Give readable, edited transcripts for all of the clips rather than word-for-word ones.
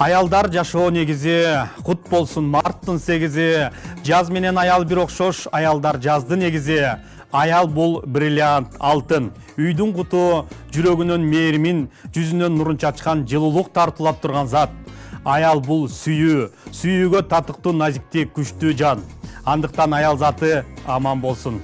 Аялдар жашоо негизи, кут болсун марттын сегизи, жаз менен аял бир окшош, аялдар жазды негизи. Аял бул бриллиант, алтын, үйдүн куту, жүрөгүнөн мээримин, жүзүнөн нурун чачкан жылуулук тартуулап турган зат. Аял бул сүйүү, сүйүүгө татыктуу назиктик, күчтүү жан. Андыктан аял заты аман болсун.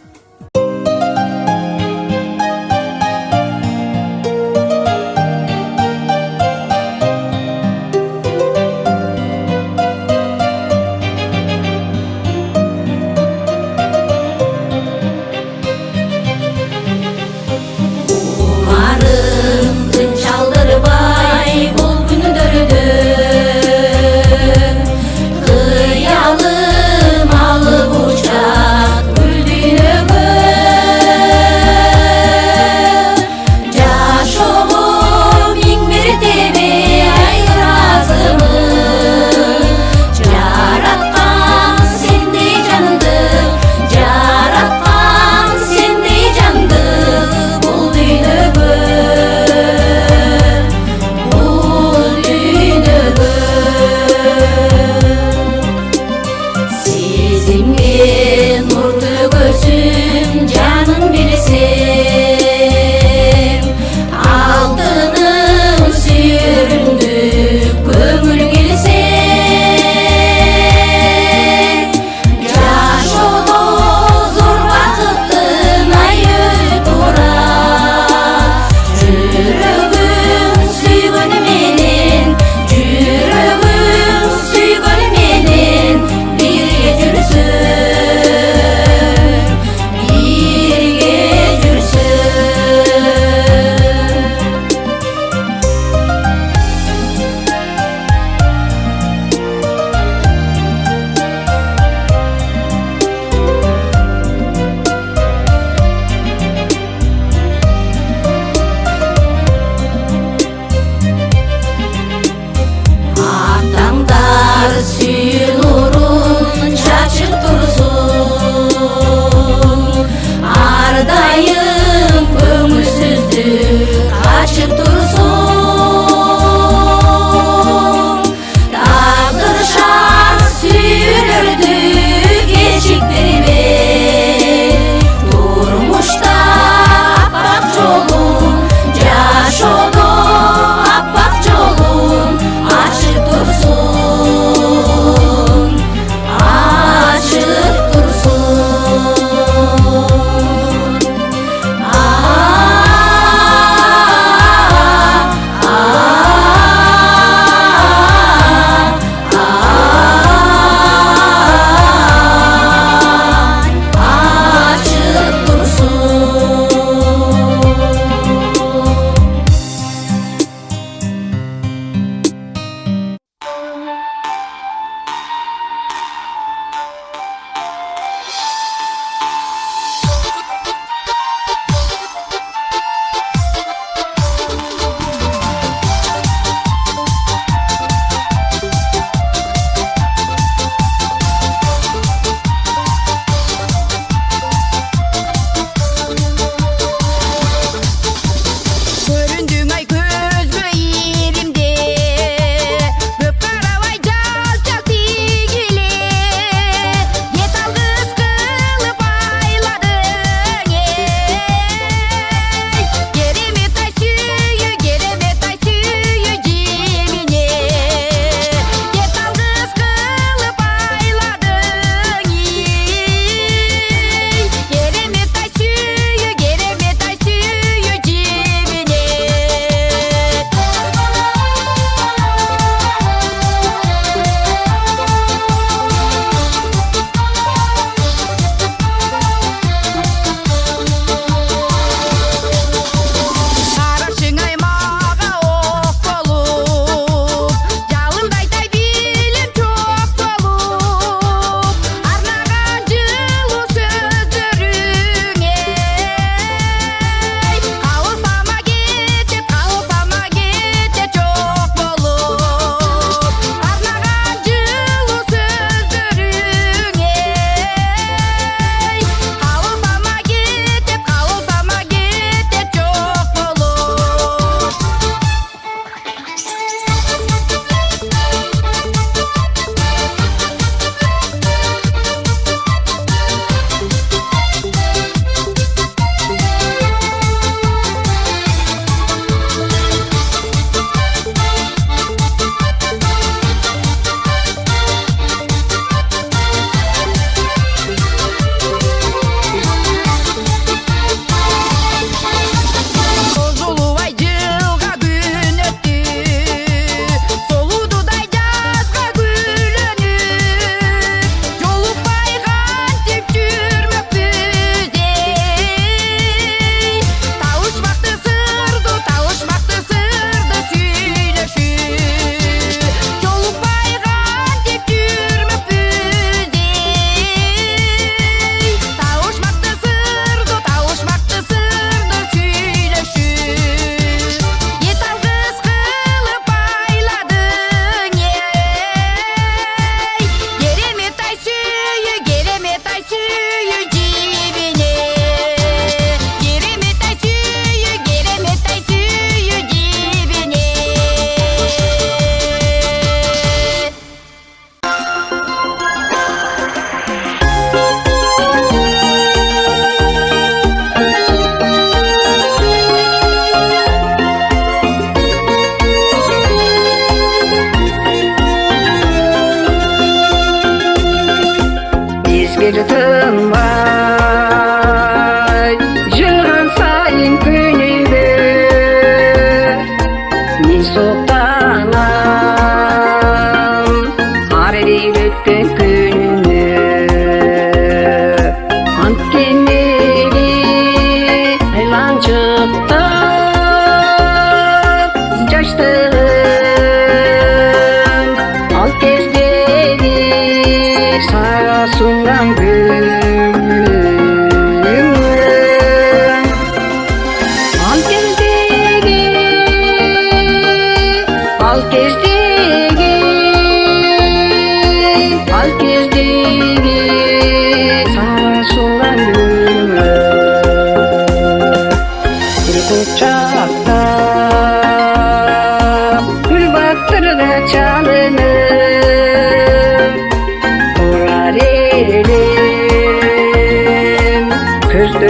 Kıyalım alıp uçak, güldüğünü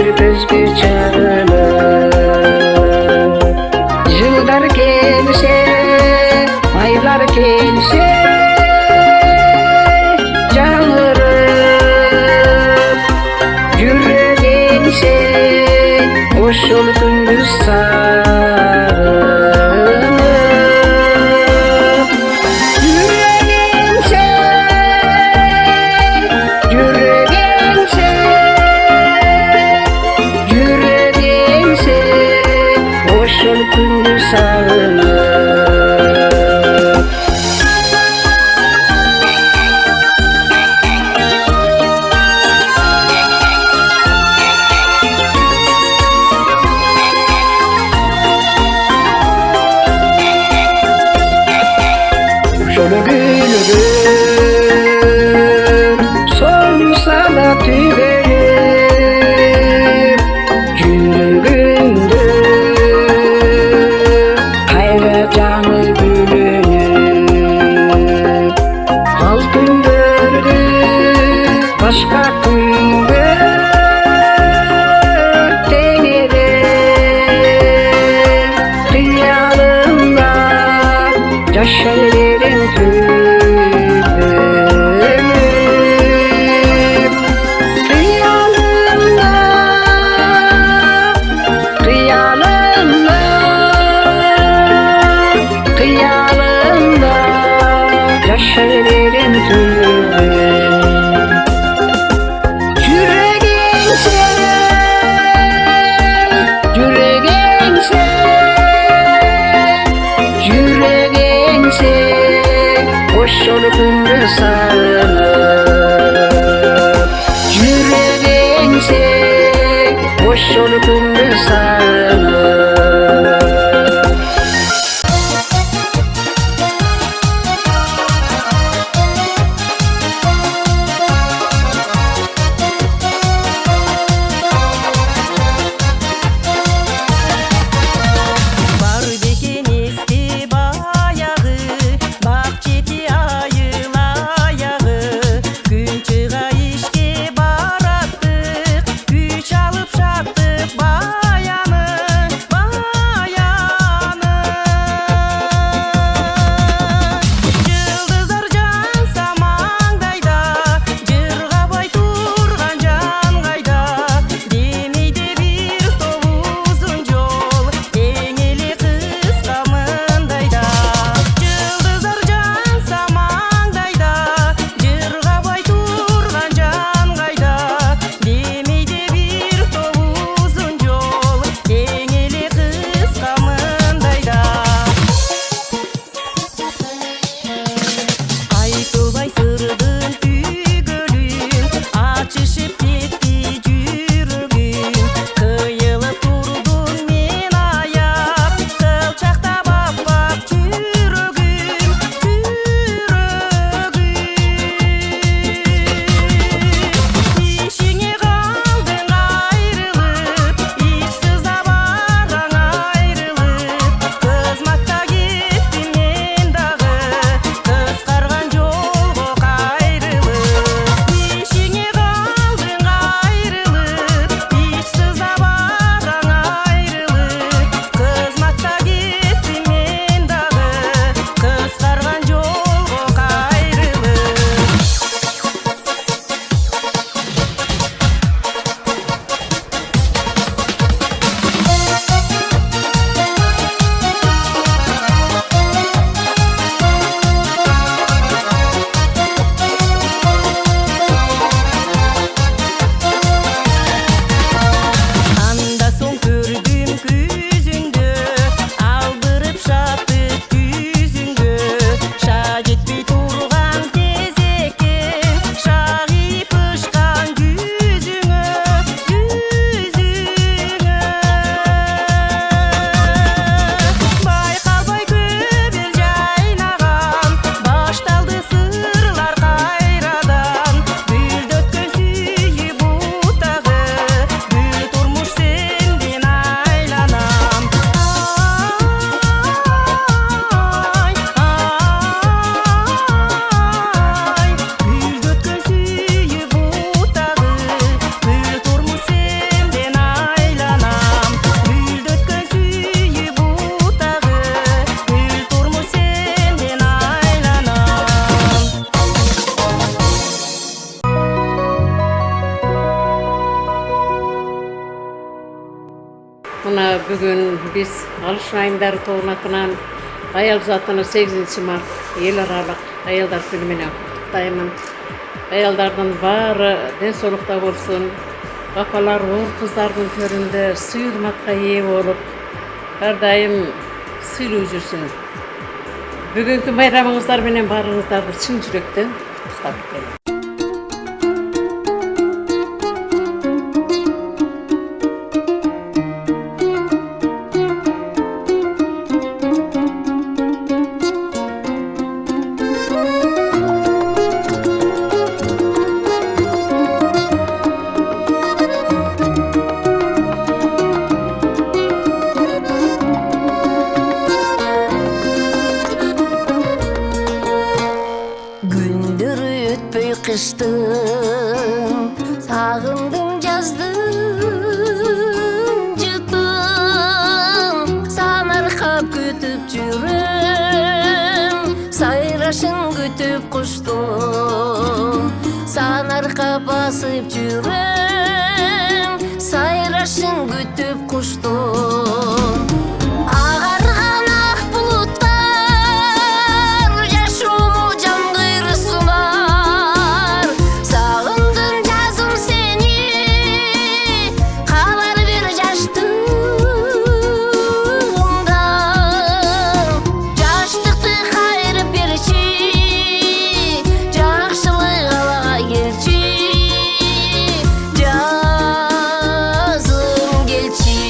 bir közgü çağırır. Yıllar gelse, aylar gelse, canırıp yüreğinse hoşul gündüz sarınıp. Yüreğinse, yüreğinse, yüreğinse hoşul gündüz sarınıp. Şöyle gülür, solsa da tüverir, yüreğimde hayrecanı bürünür. Altın gördü, başka kuyumda denilir, dünyalarında yaşayırım tübünüm. Rüyalarımda, rüyalarımda, rüyalarımda yaşayırım tübünüm. Yüreğinse, yüreğinse, yüreğinse hoş olup gündüz sarınıp. Yüreğinse hoş olup gündüz sarınıp. Бар бекен еске баяғы, бақ жете айыл аяғы. Күн шыға ішке бараттық, күй шалып жаттық баяны. Mına bugün biz Alış Ayındары тобунун атынан Ayal zatını 8 Mart el aralык ayaldar gününe kutlayman. Ayaldардын баары ден соолукта болсун. Апалар оор кыздардын төрүндө сый-урматка ээ болуп, ар дайым сыйлуу жүрсүн. Бүгүнкү байрамыңыздар менен баарыңыздарды чын жүрөктөн куттуктап келем. Gündür ötpöy kıştım, sağındım жаздым, жытым, санаркап күтүп жүрөм, сайрашын күтүп куштум, санаркап басып жүрөм, сайрашын күтүп куштум. Агарган ак булуттар жашоому жамгыр сунар, сагындым жазым сени, калар бир жаштыгымдан. Жаштыкты кайрып берчи, жакшылык алага келчи, жазым келчи.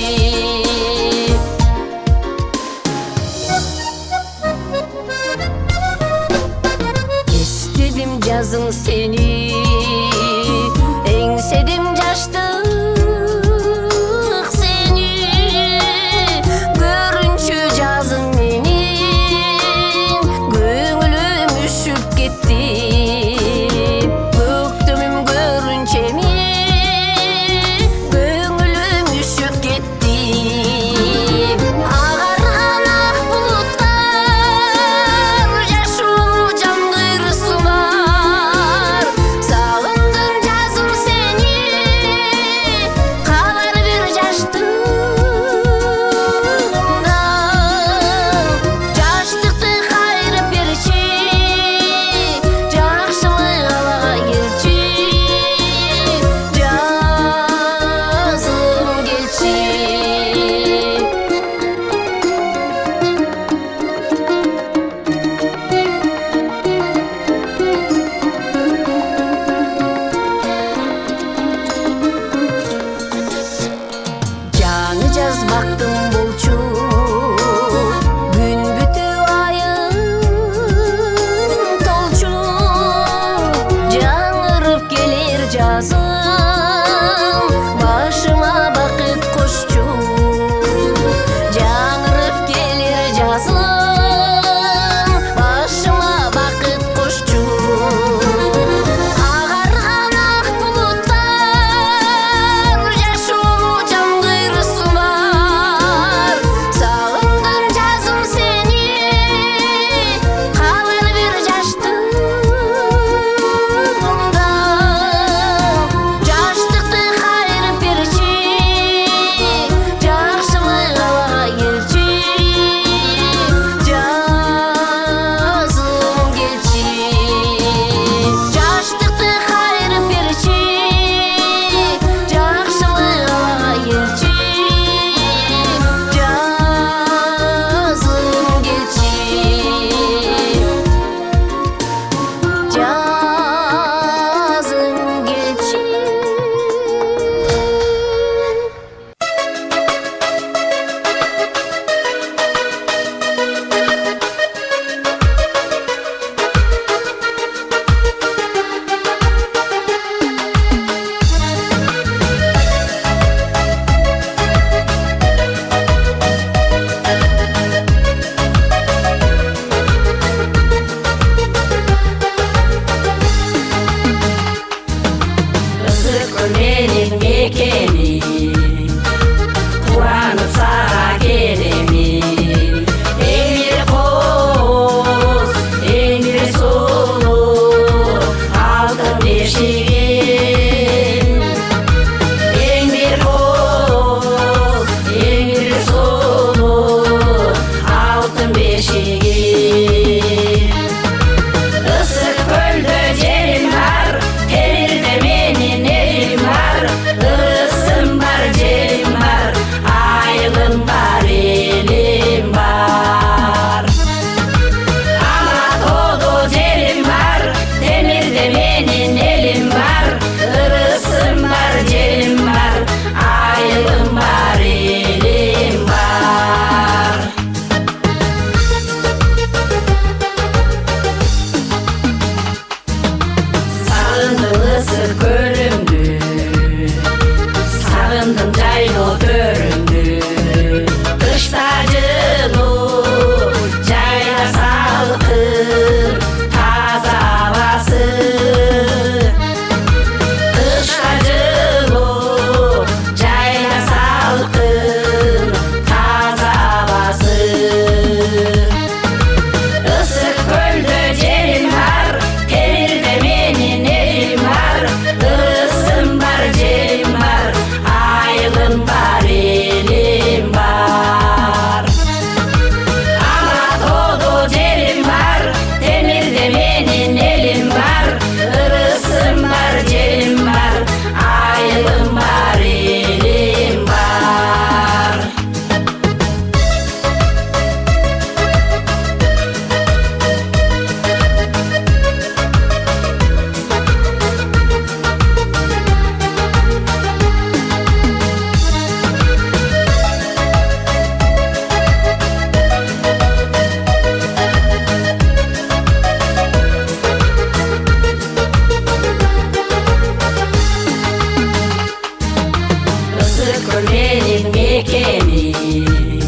ekemin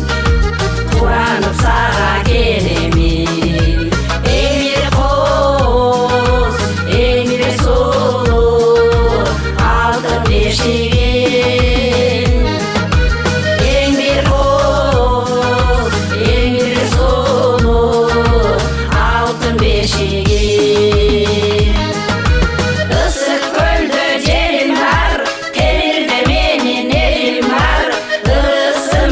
Kuranıp sağa gelemin Emir koz, emir solu Altın beşiğin Emir koz, emir solu Altın beşiğin Isık gölde cerim var Temirde menin elim var Isık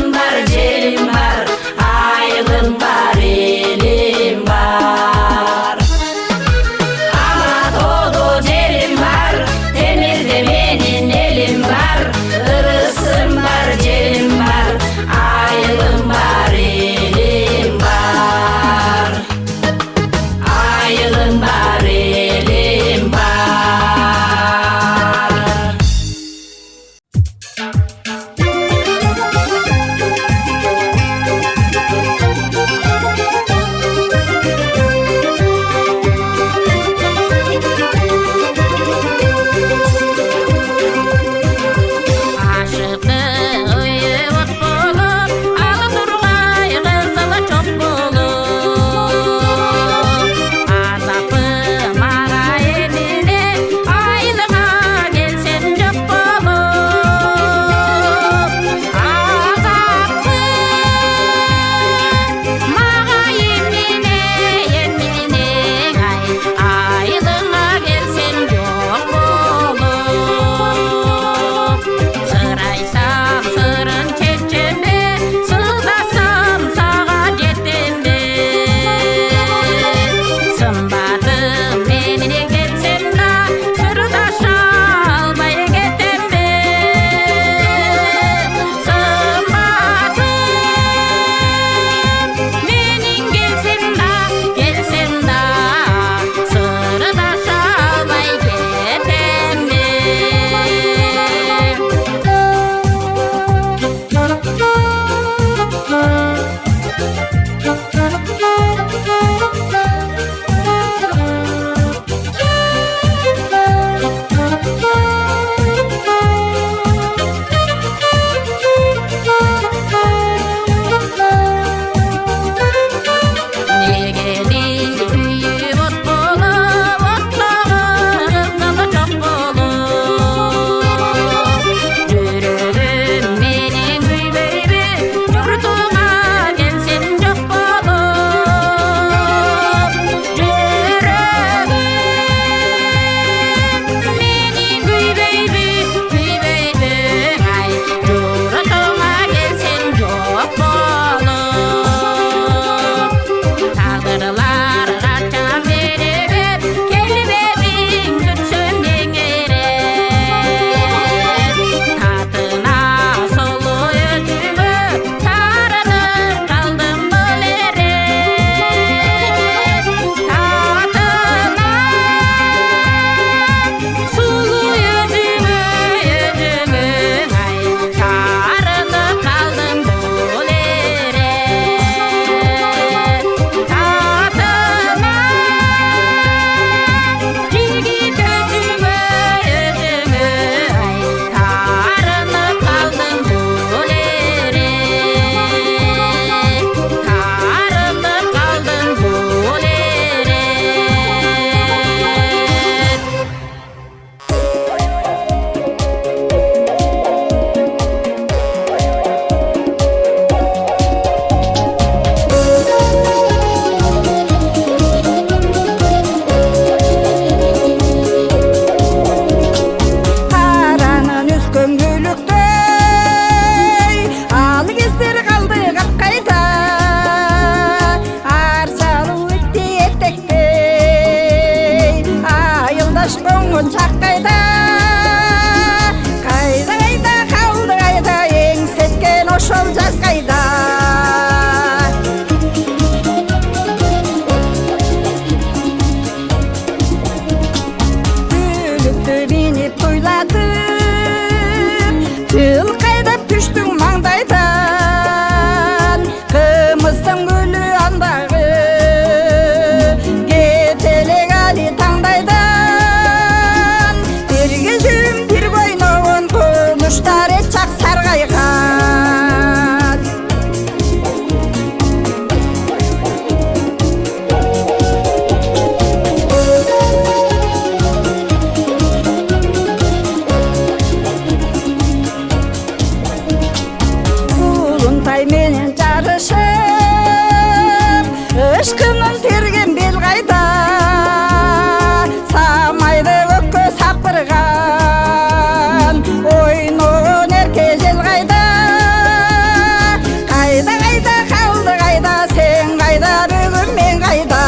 Kayda kayda kaldı kayda, sen kayda bugün men kayda.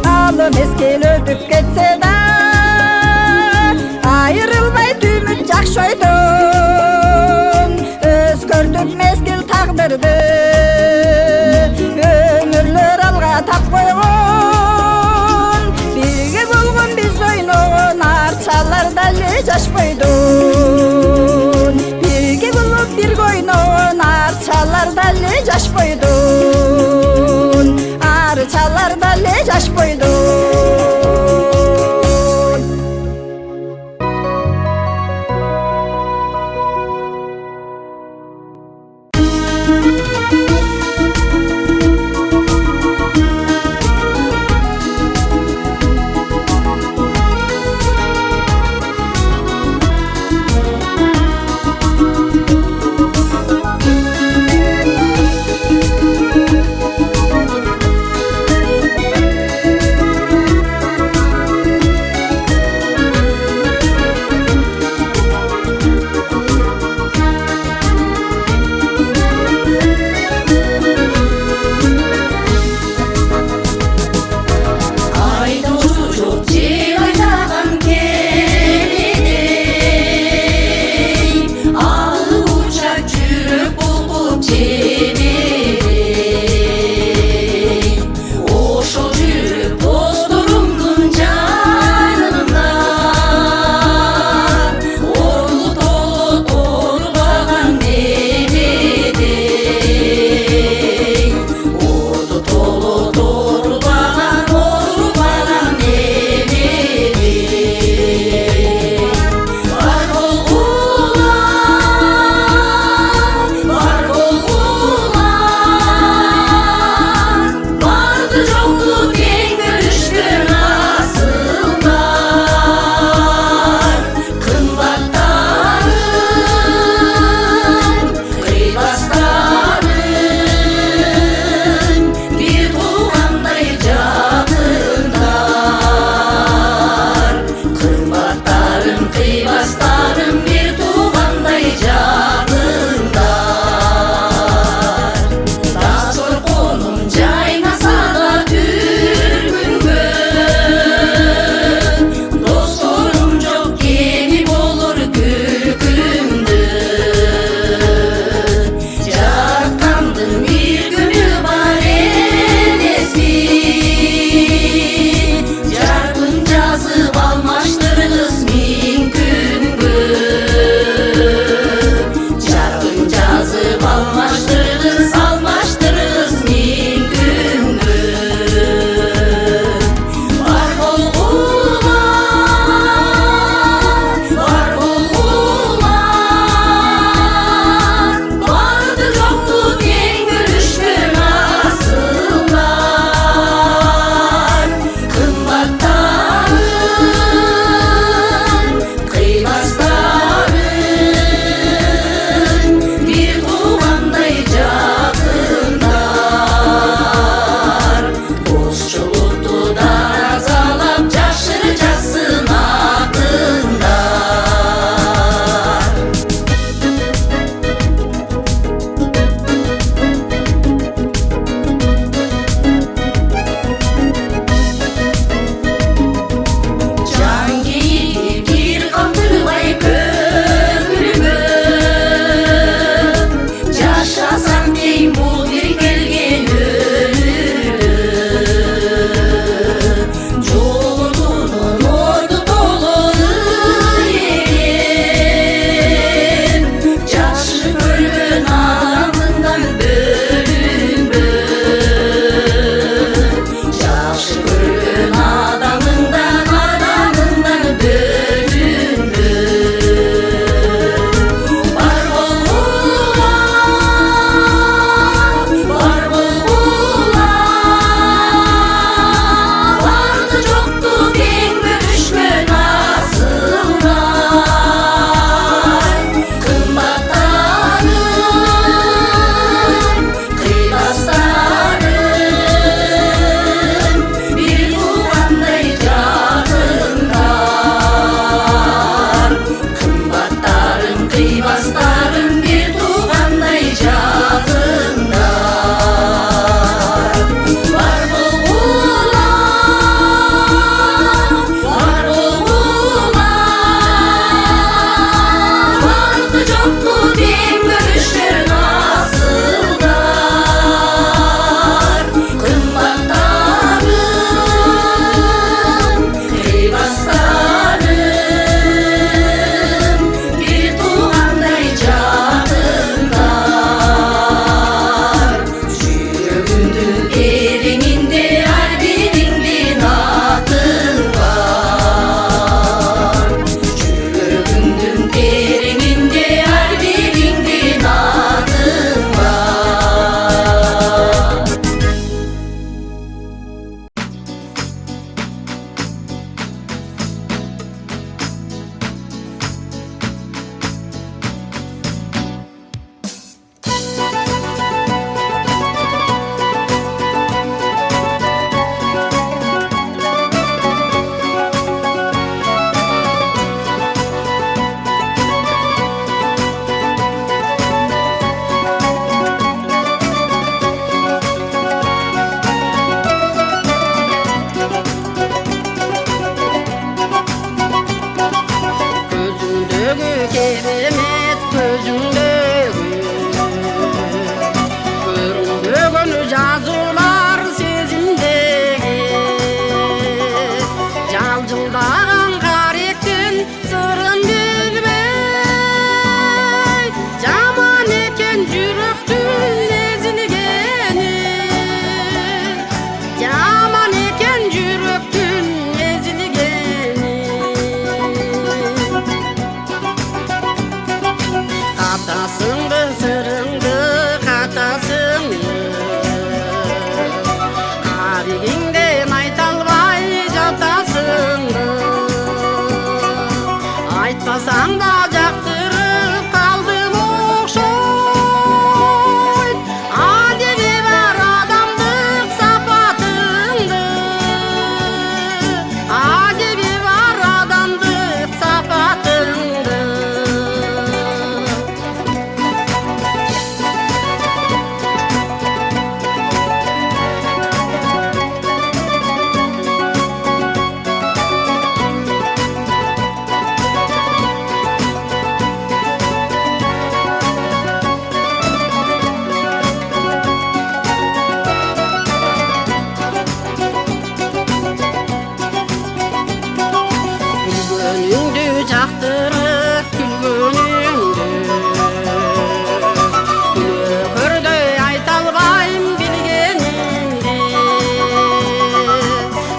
Alım eskel öpüp ketse de ayrılmay tümüt jakşoydun. Özgörtüp mezgil taqdırdı, ömürler alga tap koygun. Birge bolgun biz oynoğun, arçalarda le jaşpoydun. Birge bolup bir oynoğun, arçalarda le jaşpoydun. Arçalarda le jaşpoydun. keremet gözündeki Görünbөгөн жазуулар сезимдеги Жалжылдаган каректин сырын билбей Жаман экен жүрөктүн эзилгени Жаман экен жүрөктүн эзилгени Катасыңды сырыңды катасыңды Каригиңден айта албай жатасыңды Айтпасаң да жактырып калдым окшойт Адеби бар адамдык сапатыңды Адеби бар адамдык сапатыңды Күлгөнүңдү жактырып күлгөнүңдү Күнөөкөрдөй айта албайм билгениңди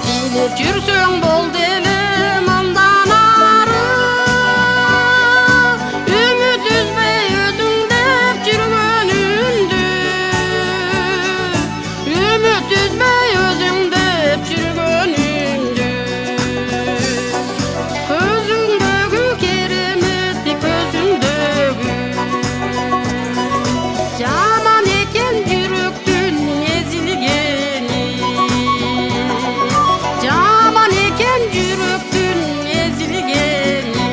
Билип жүрсөң болду эле мындан ары Үмүт үзбөй өзүң деп жүргөнүңдү Үмүт үзбөй өзүң деп жүргөнүңдү Көзүңдөгү кереметти көзүңдөгү Жаман экен жүрөктүн эзилгени Жаман экен жүрөктүн эзилгени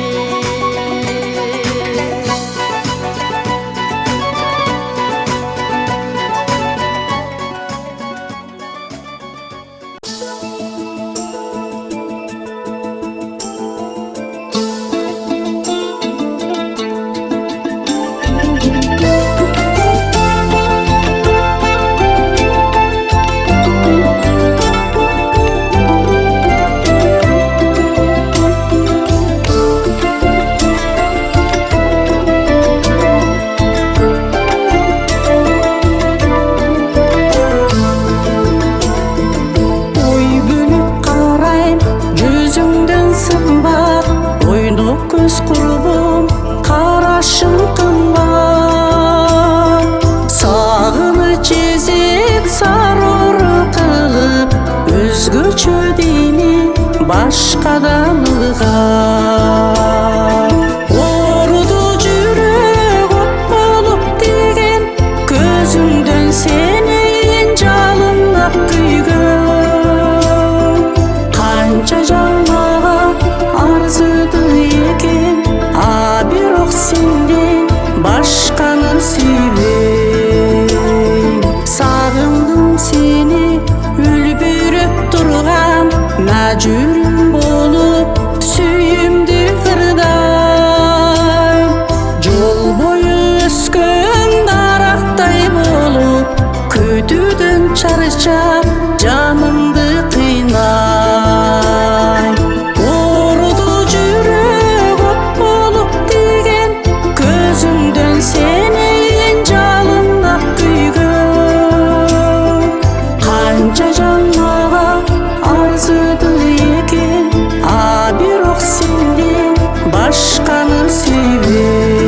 Ой бөлүп карайм жүзүңдөн сымбат Ойдок көз курбум карашың кымбат Сагыныч эзек сарору кылып Өзгөчө деймин башкадан ылгап Ооруду жүрөк от болуп тиген Көзүңдөн сенин жалындап күйгөн Канча жалмага арзыды экен А бирок сенден башканы сүйбөйм Сагындым сени үлбүрөп турган Мәжүрүм болуп сүйүмдү кырдай Жол бою өскөн дарактай болуп Күтүүдөн чарчап жанымды кыйнай Ооруду жүрөк от болуп тиген Көзүңдөн сенин жалындап күйгөн Канча жалмага арзыды экен А бирок сенден башканы сүйбөйм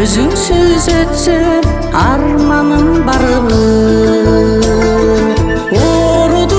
Өзүңсүз өтсөм арманым барбы Ооруду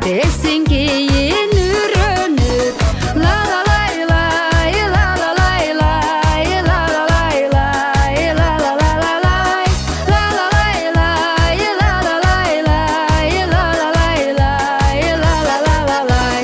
Dersin keyin ürünüp La la lay lay la la lay lay la la lay lay la la la la lay La la lay lay la la lay lay la la lay lay la la la la lay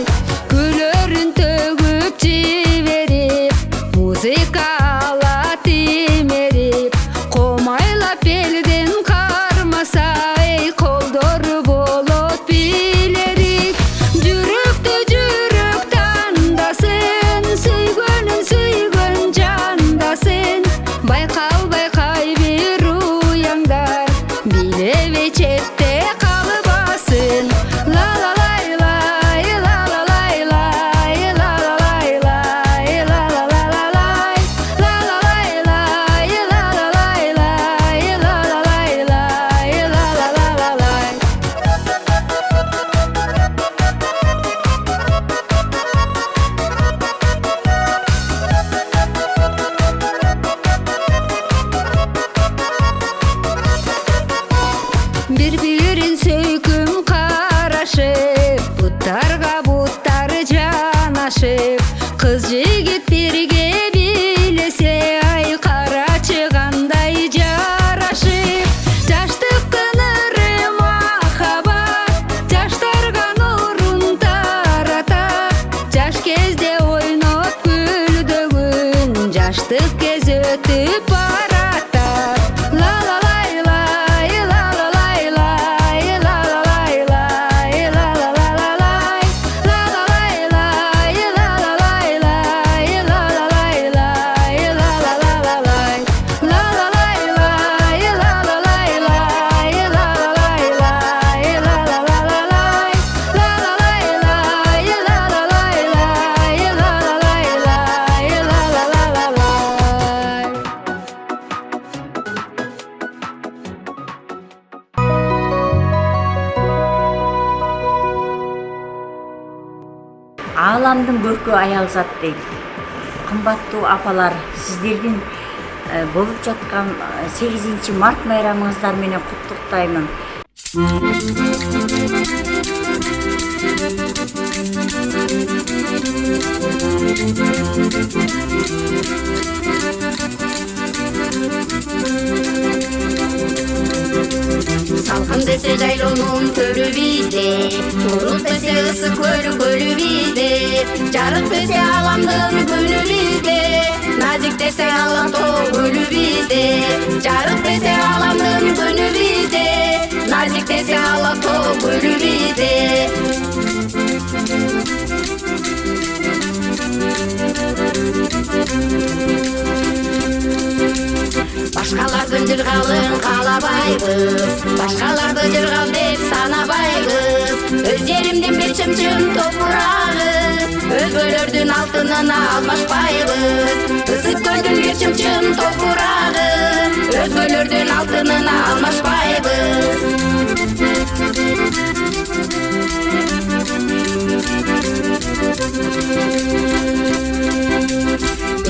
Gülörün tөгüp ciberip Muzika alat imerip Komaylap elden karmasa ey koldur bolot bilerik Jürükte jürük tandasın Süygönün süygön jandasın Baykay bir uyangдар Bilebe çette kalbasın La la lay lay la la lay lay la la lay lay la la la la lay La la lay lay la la lay lay la la lay lay la la la la lay Bir-birin söyküm karaşıp Buttarga buttar janaşıp Kız jigit birge bilese Ay kara çıganday jaraşıp Жаштыктын ыры махаббат Жаштарга нурун таратат Жаш кезде ойноп күлдөгүн Жаштык кез өтүп баратат La la lay lay la la lay lay la la lay lay la la la la lay La la lay lay la la lay lay la la lay lay la la la la lay La la lay lay la la lay lay la la lay lay la la la la lay La la lay lay la la lay lay la la lay lay la la la la lay Ааламдын көркү аял зат дейт. Кымбаттуу апалар, сиздердин болуп жаткан 8-март майрамыңыздар менен куттуктаймын. Salkın dese jaylonun kölü bizde Torut dese ısı kölü bizde Jarık dese alamdın gülü bizde Nazik dese alato gülü bizde Jarık dese alamdın gülü bizde Nazik dese alato gülü bizde Başkalardın jırgalın kalabайбыз Başkalarda jırgal деп санабайбыз Özlerimden bir çımçım topurağı Özgölördün altınına almaşpайбыз Isıt gördün bir çımçım topurağı Özgölördün altınına almaşpайбыз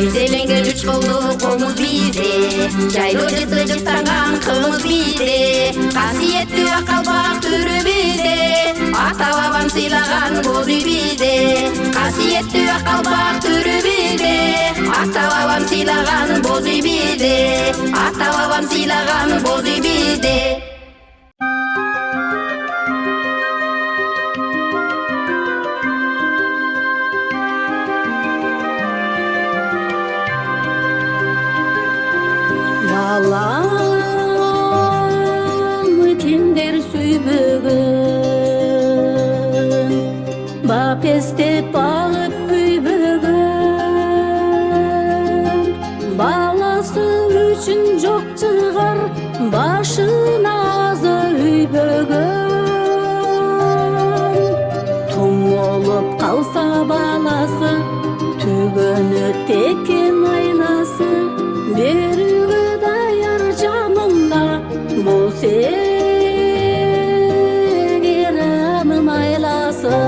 Bizdelenген üç kollu komuz bizde Jaylo jıtı jıktанған kımız bizde Kasiyetli akalbak türü bizde Ata babam sıylagan bozu bizde Kasiyetli akalbak türü bizde Ata babam sıylagan bozu bizde Ata babam sıylagan bozu bizde Баламы кимдер сүйбөгөн Бапестеп алып күйбөгөн Баласы үчүн жок чыгар Башына азы үйбөгөн Тум болуп калса баласы Түгөнү текен айласы Берүүгө даяр жанымда Бул сегиримин айласы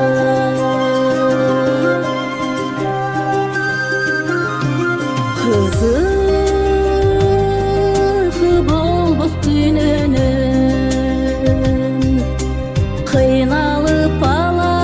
Кызык болбос күнүнүн Кыйналып ала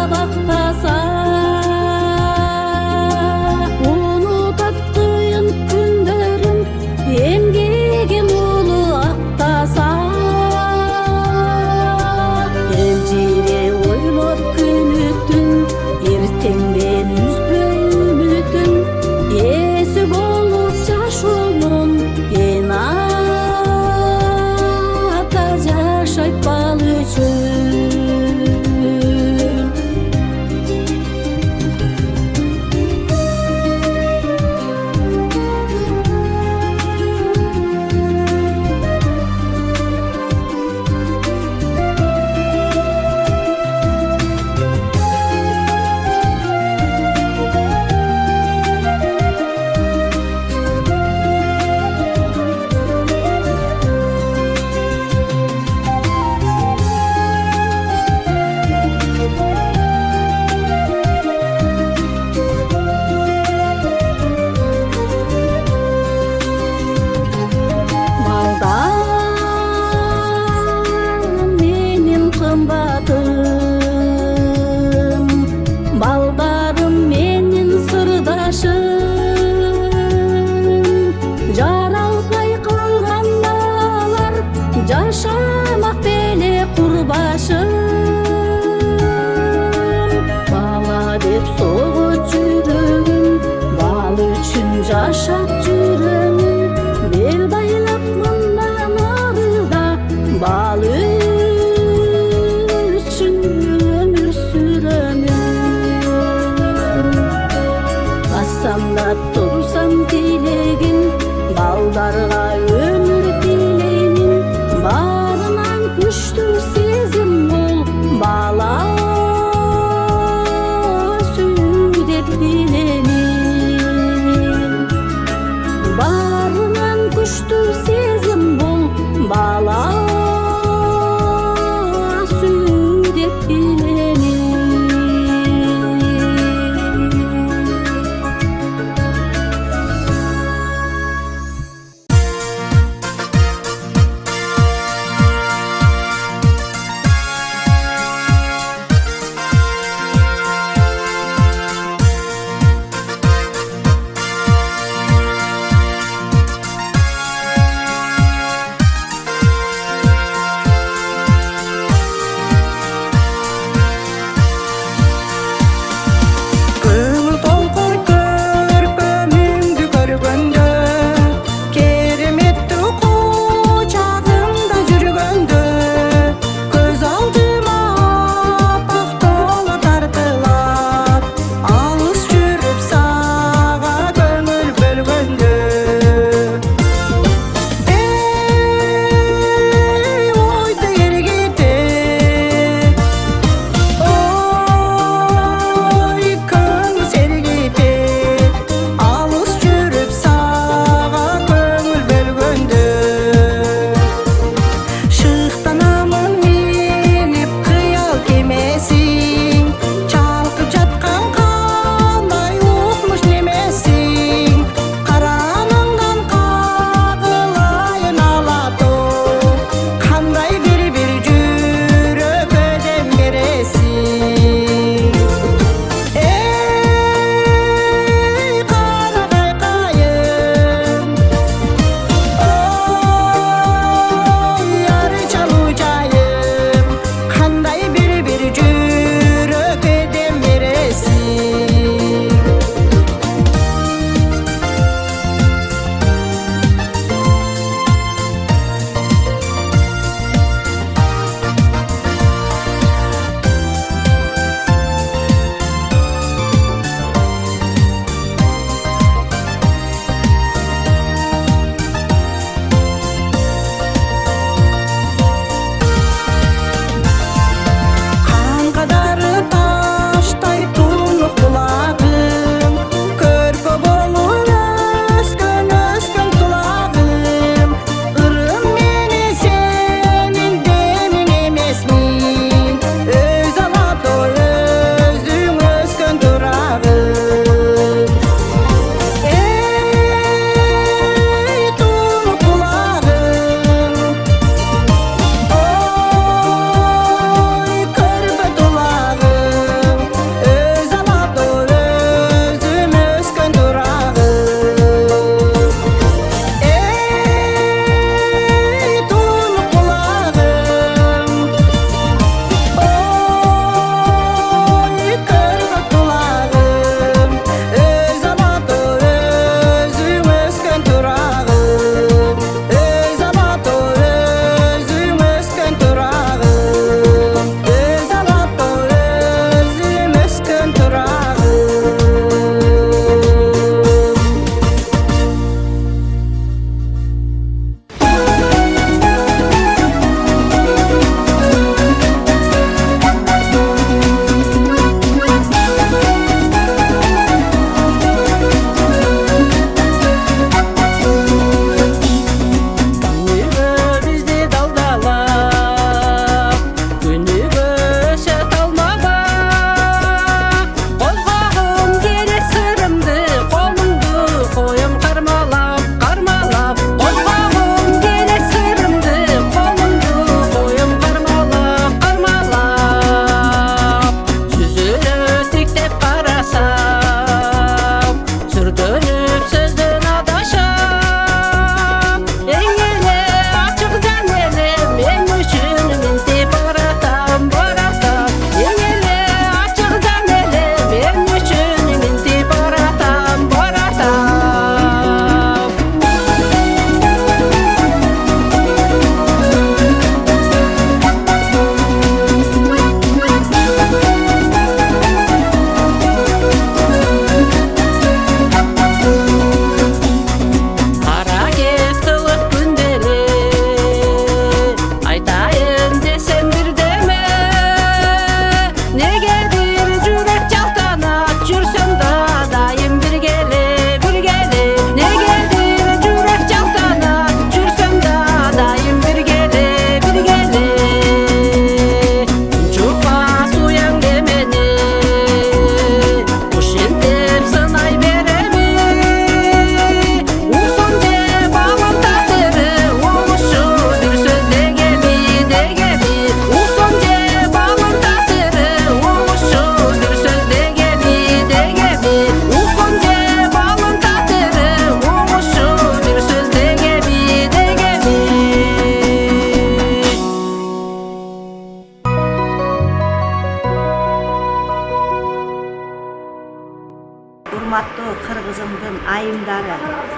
кымбаттуу кыргызымдын айымдары,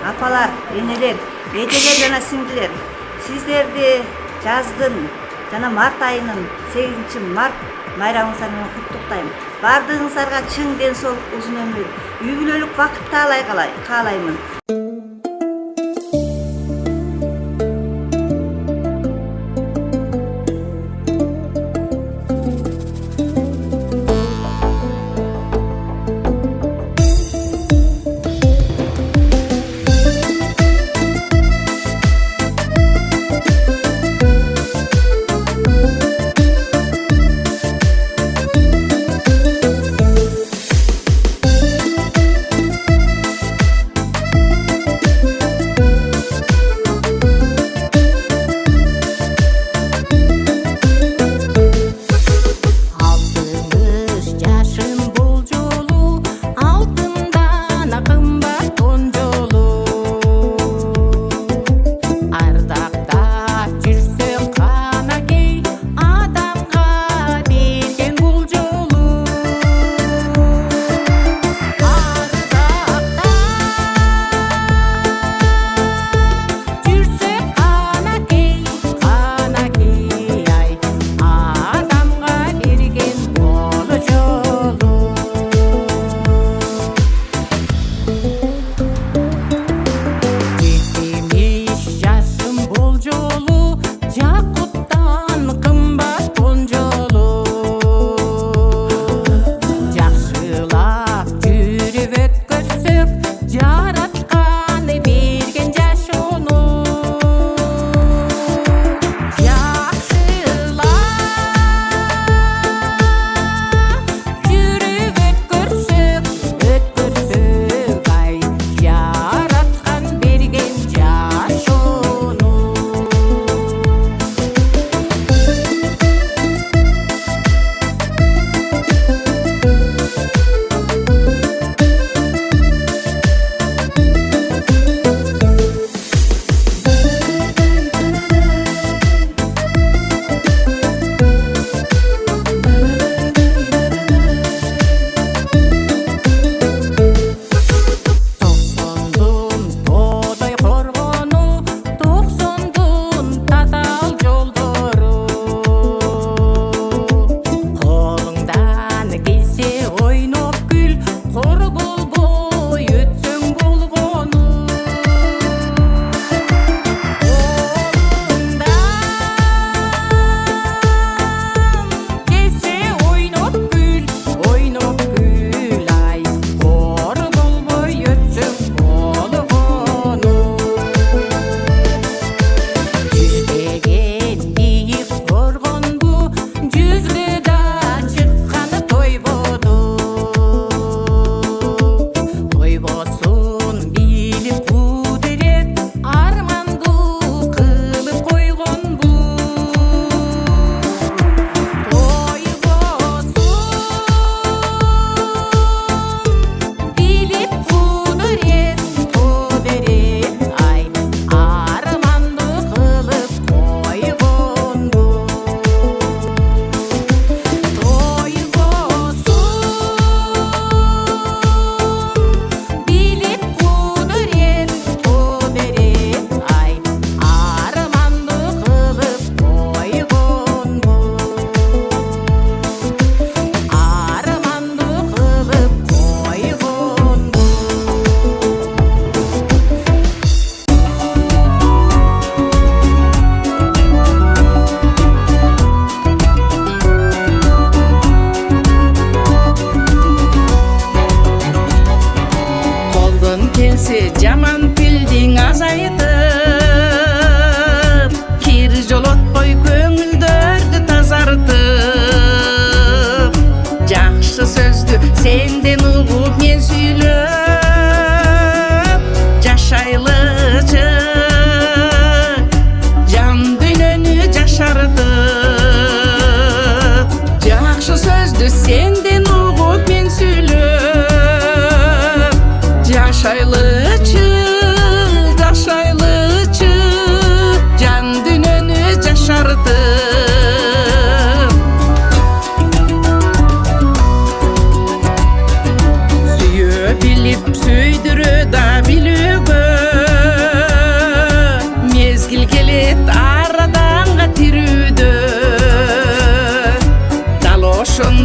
апалар, энелер, эжелер жана сиңдилер, сиздерди жаздын жана март айынын 8 март майрамыңыздар менен куттуктайм. Бардыгыңыздарга чың ден соолук, узун өмүр, үй бүлөлүк бакыт каалаймын.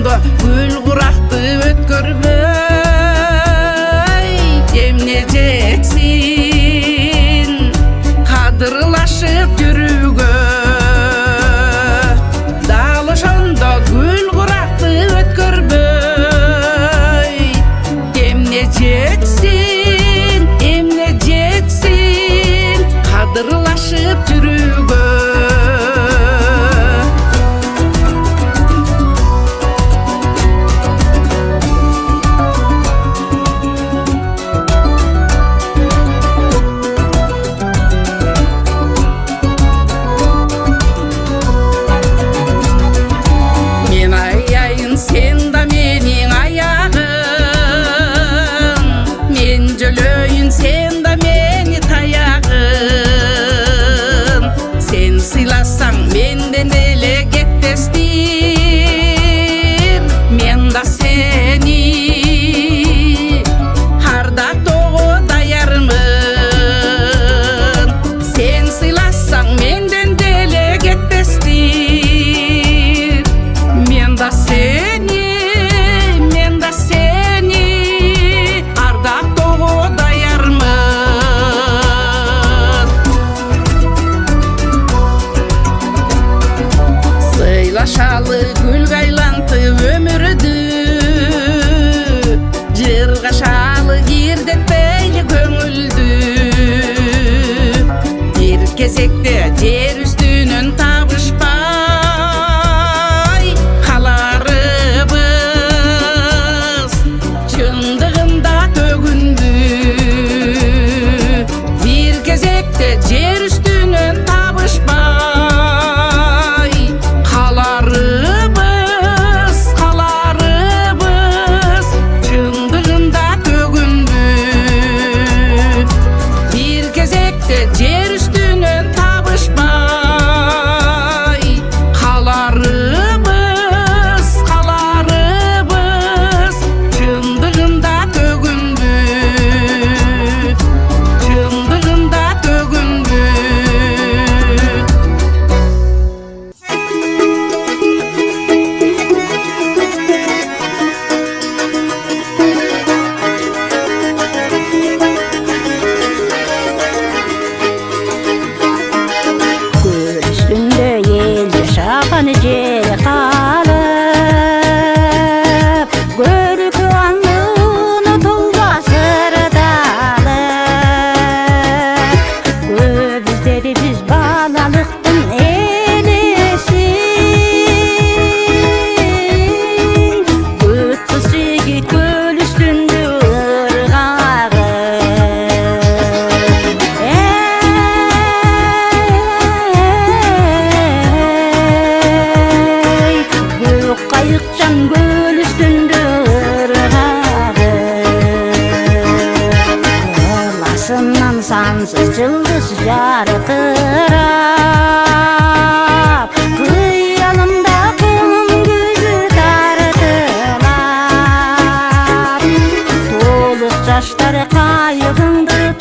ошондо гүл куракты өткөрбөй эмне жетсин кадырлашып жүрүүгө дал ошондо гүл куракты өткөрбөй эмне жетсин кадырлашып жүрүүгө мен аяйын сен да менин аягым мен жөлөйүн сен да мени таягым сен сыйласаң менден эле кетпестир мен да сени ардактоого даярмын сен сыйласаң менден деле кетпестир мен да сени ардактоого даярмын сыйлашалы гүлгө айлантып өмүрдү жыргашалы кирдетпейли көңүлдү бир кезекте жер үстүнөн табышпай каларыбыз чындыгында төгүндү бир кезекте жер үстүнөн табышпай каларыбыз чындыгында төгүндү бир кезекте жер үстүнөн табышпай каларыбыз чындыгында төгүндү Gül üstünde yel yaşapan jeri kalıp Görükü anlığını tulba sırdalıp Gözleri biz balalıktın elesi Gütsüz yigit göl üstünde ırgağı Büyük kayıkcan göl üstünde ırgağı Kırlasından sansız yıldız yarıtırap Kıyalımda kum gözü tartılap Doluk saçları kayığındı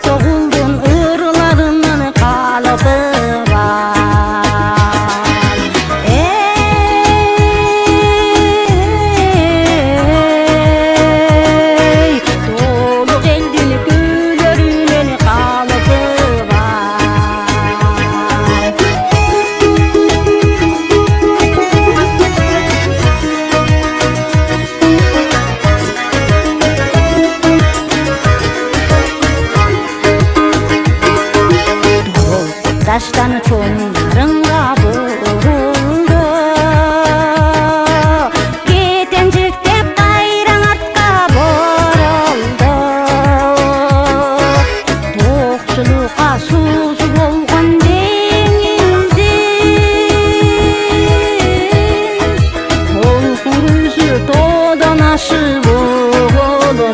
Toğuldun ırlarının kalıbı var Ey Doluk eldin gülörünün kalıbı var Taştan çomlarınga vuruldu Ketencikte kayran artka boruldu Toqçuluğa suzu bolgan dengizin Olkur yüzü todan aşıp oldu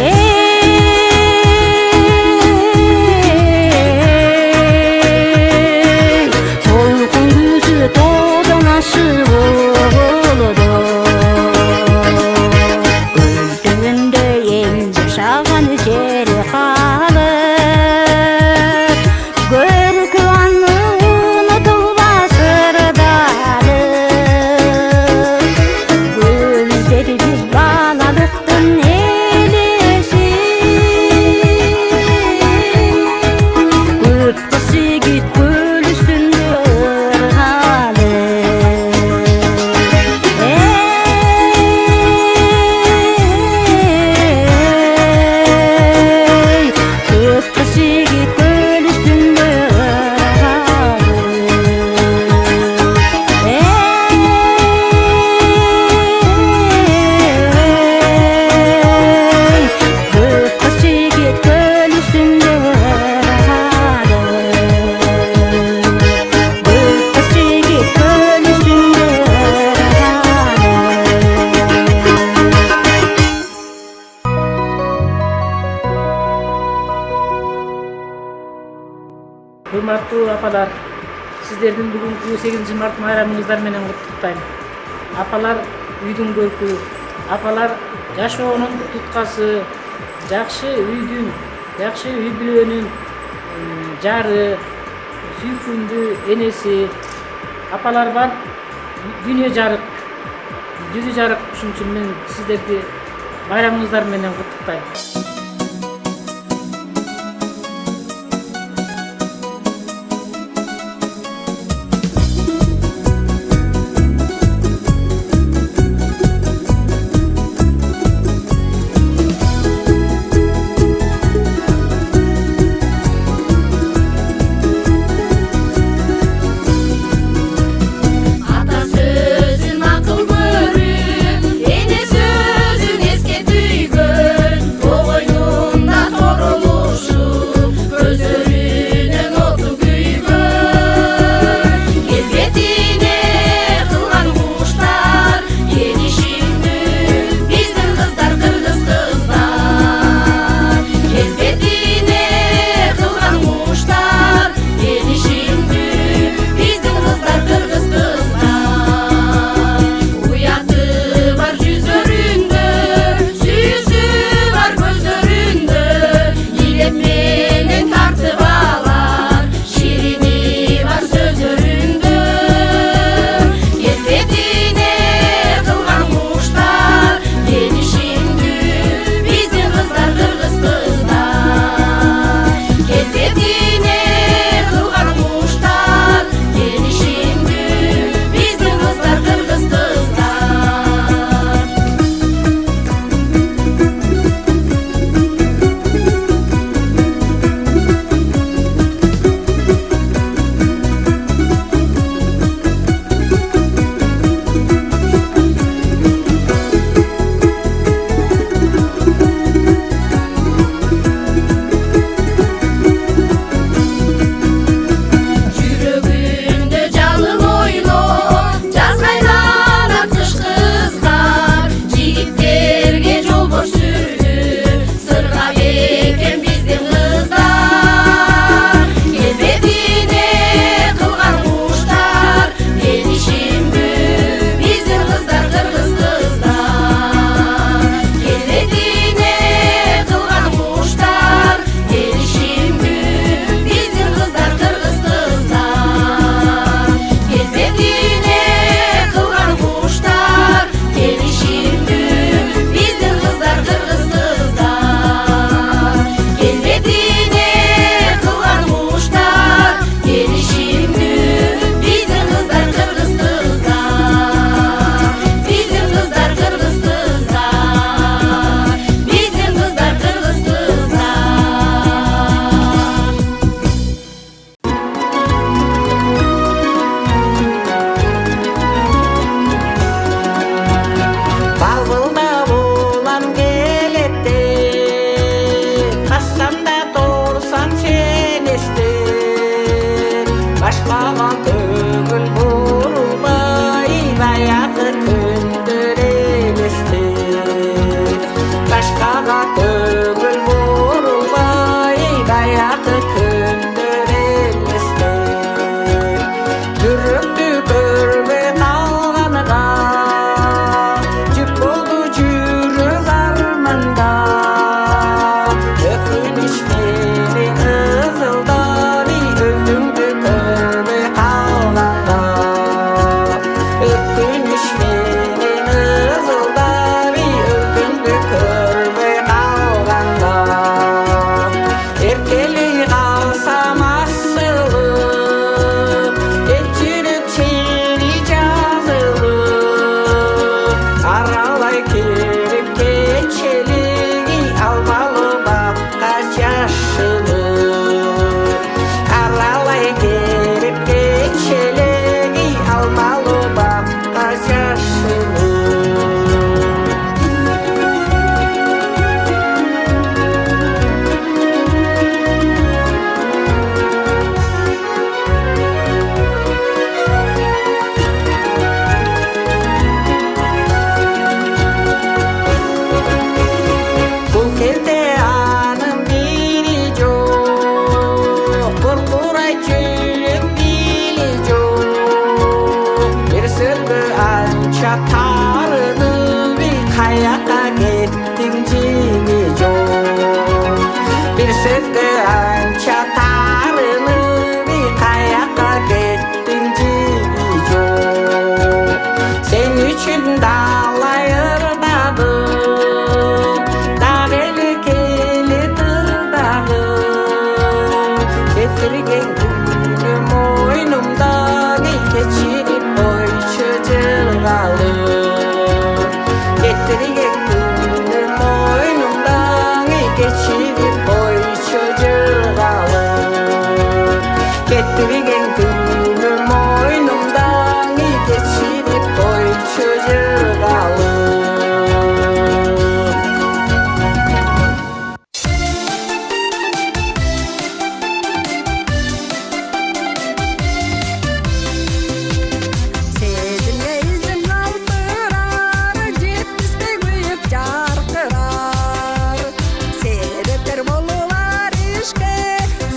Ey Hurmattуу apalar, sizlerдин бүгүнкү 8 март майрамыңыздар менен куттуктайм. Апалар үйдүн көркү, апалар жашоонун туткасы, жакшы үйдүн, жакшы үй бүлөнүн жары, сүйкүмдүү энеси. Апалар бар, дүйнө жарык, жүзү жарык. Ушун үчүн мен сиздерди майрамыңыздар менен куттуктайм. Ата сөзүн акыл көрүп, эне сөзүн эске түйгөн, Getirgen günüm oynumdan geçirip boy çocukları. Getirgen günüm oynumdan geçirip boy çocukları. Getirgen günüm oynumdan geçirip boy çocukları. Сезімге ізім қалдырар, жетпістей күйіп жарқырар. Себептер болулар ішке,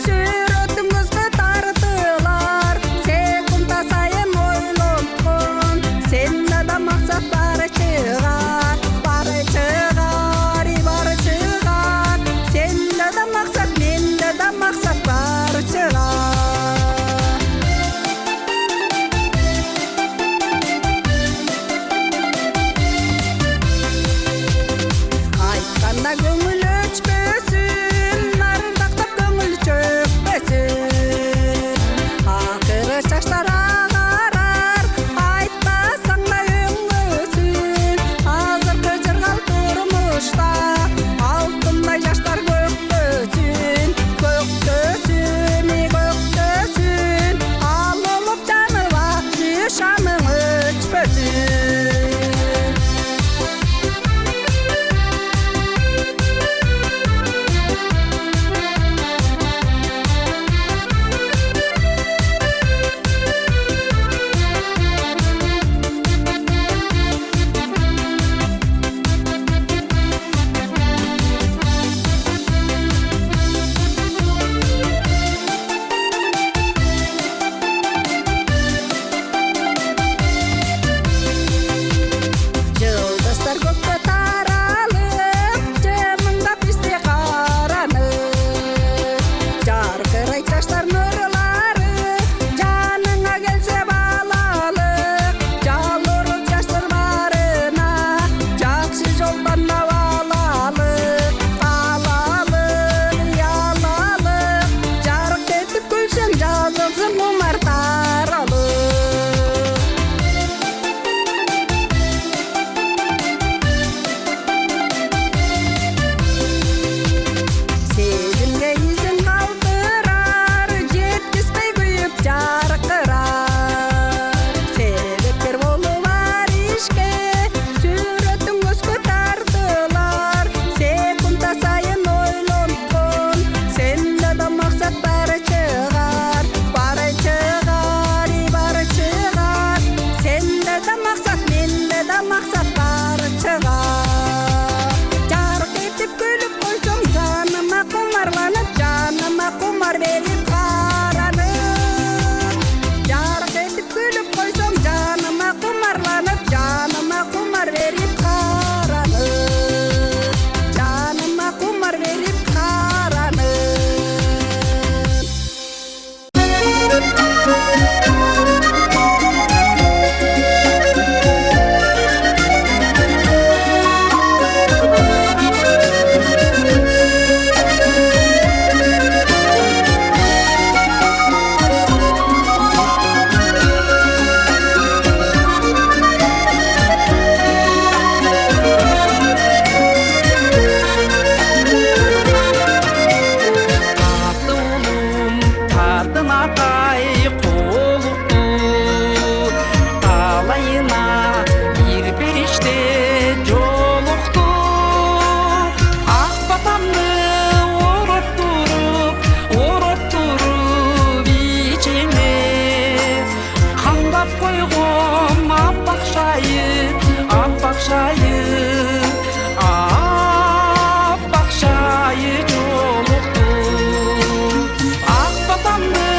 сүрөтіңізді тартылар. Секунда сайын ойлоткон, сенде да мақсат бар шығар. Бар шығар, бар шығар. Сенде да мақсат, менде да мақсат бар шығар. Айтқанда көңіл өчпесін, ардақтап көңіл чөкпесін. Ақыры шаштар ағарар, айтпасаң да өңгөсін. Азыркы жырғал тұрмышта, алтындай жаштар көктөсүн. Көктөсүн, көктөсүн, ал олып жаныбақшы шамың өчпөсүн. Жылдыздар көкке таралып, жымыңдап бізде қаранып. Жарқырай жаштар нұрлары, жаныңа келсе балалық. Жал ұрып жастар барына, жақсы жолдан алалық. Алалық, ялалық, жарық етіп күлсең жазылсын құмар таралып. Сезімге ізін қалдырар, жеткізбей күйіп жарқырар. Себептер болулар ішке, сүрөтің көзге тартылар. Секунда сайын ойлоткон, сенде да мақсат бар шығар. Бар шығар, бар шығар. Сенде да мақсат, менде да мақсат бар шығар. Жарық етіп күліп қойсаң, жаныма құмарланып, жаныма құмар беріп қаранып. Жарық етіп күліп қойсаң, жаныма құмарланып, жаныма құмар беріп қаранып. Жаныма құмар беріп қаранып. Tardın atay koluktu, talayına bir işte joluktu. Ak batamны orup turup içime. Kandap koyğum appak şayı, appak şayı, appak şayı joluktu. Ak batamны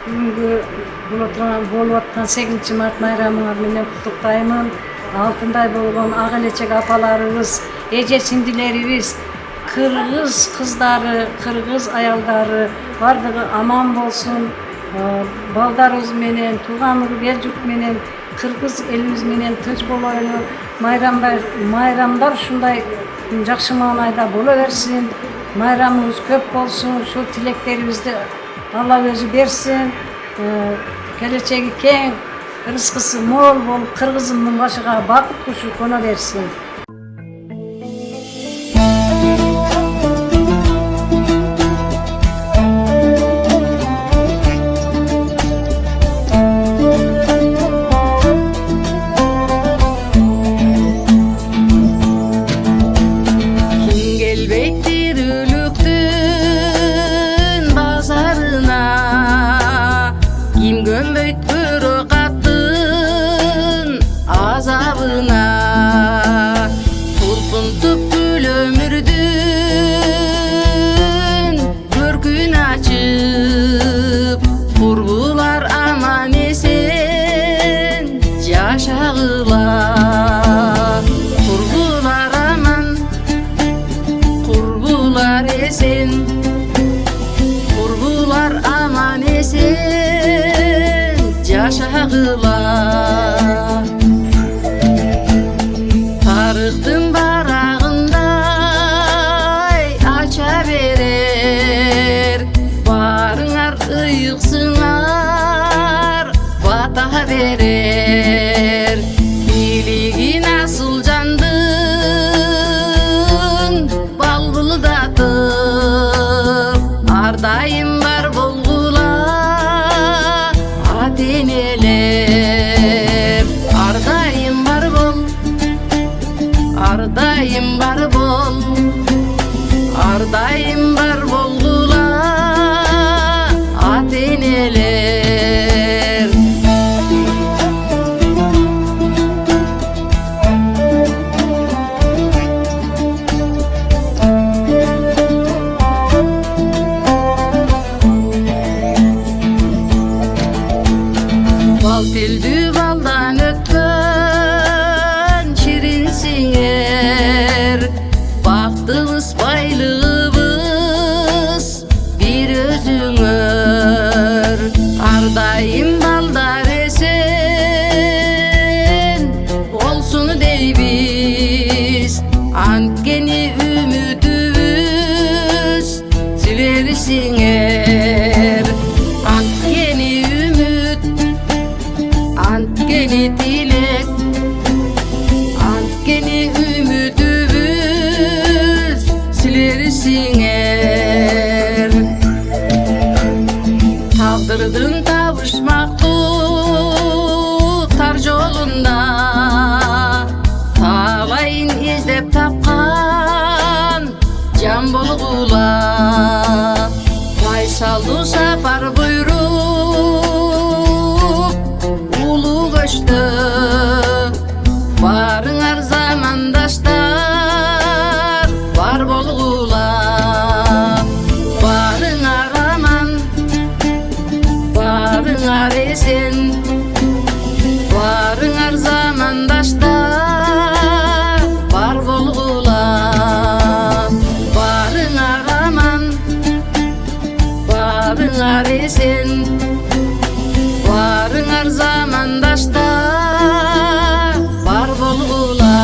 Бүгүнкү болуп аткан 8 март майрамыңар менен куттуктаймын. Алтындай болгон ак элечек апаларыбыз, эже сиңдилерибиз, кыргыз кыздары, кыргыз аялдары бардыгы аман болсун. Балдарыбыз менен, тууган эл журт менен, кыргыз элибиз менен тынч болоюну. Майрамдар ушундай жакшы маанайда боло берсин. Майрамыбыз көп болсун. Ушул тилектерибизди Алла өзү берсин. Келечеги кең, рызкысы мол болуп, кыргызымдын башыга бакыт кушу коно берсин. Tarıktın barağınday aça verer, barınar ıyıksınar, bata verer. Biligi nasıl candın, bal bılıdatıp, ardayım var bolgula, adeneler. Ardayım var bol, ardayım var bol, ardayım var bolgula, adeneler. Bal tildi baldan ötken şirinsinger, baktığımız baylığımız bir özüngör. Ardayım baldar esen olsun deybiz, antkeni ümüdübüz silerisinger. Antkeni ümüt, antkeni dilek, antkeni ümüdübüz silerisinger. Tavdırdın tavışmaktı tar jolunda, talayın izlep tapkan can bolgula. Faysaldı sapar buyrup ulu göçtü, barınar zamandaşlar var bolgula. Barınar aman, barınar esen, barınar zamandaşlar var bolgula. Barınar aman, barınar esen, barınar zamandaşlar var bolgula.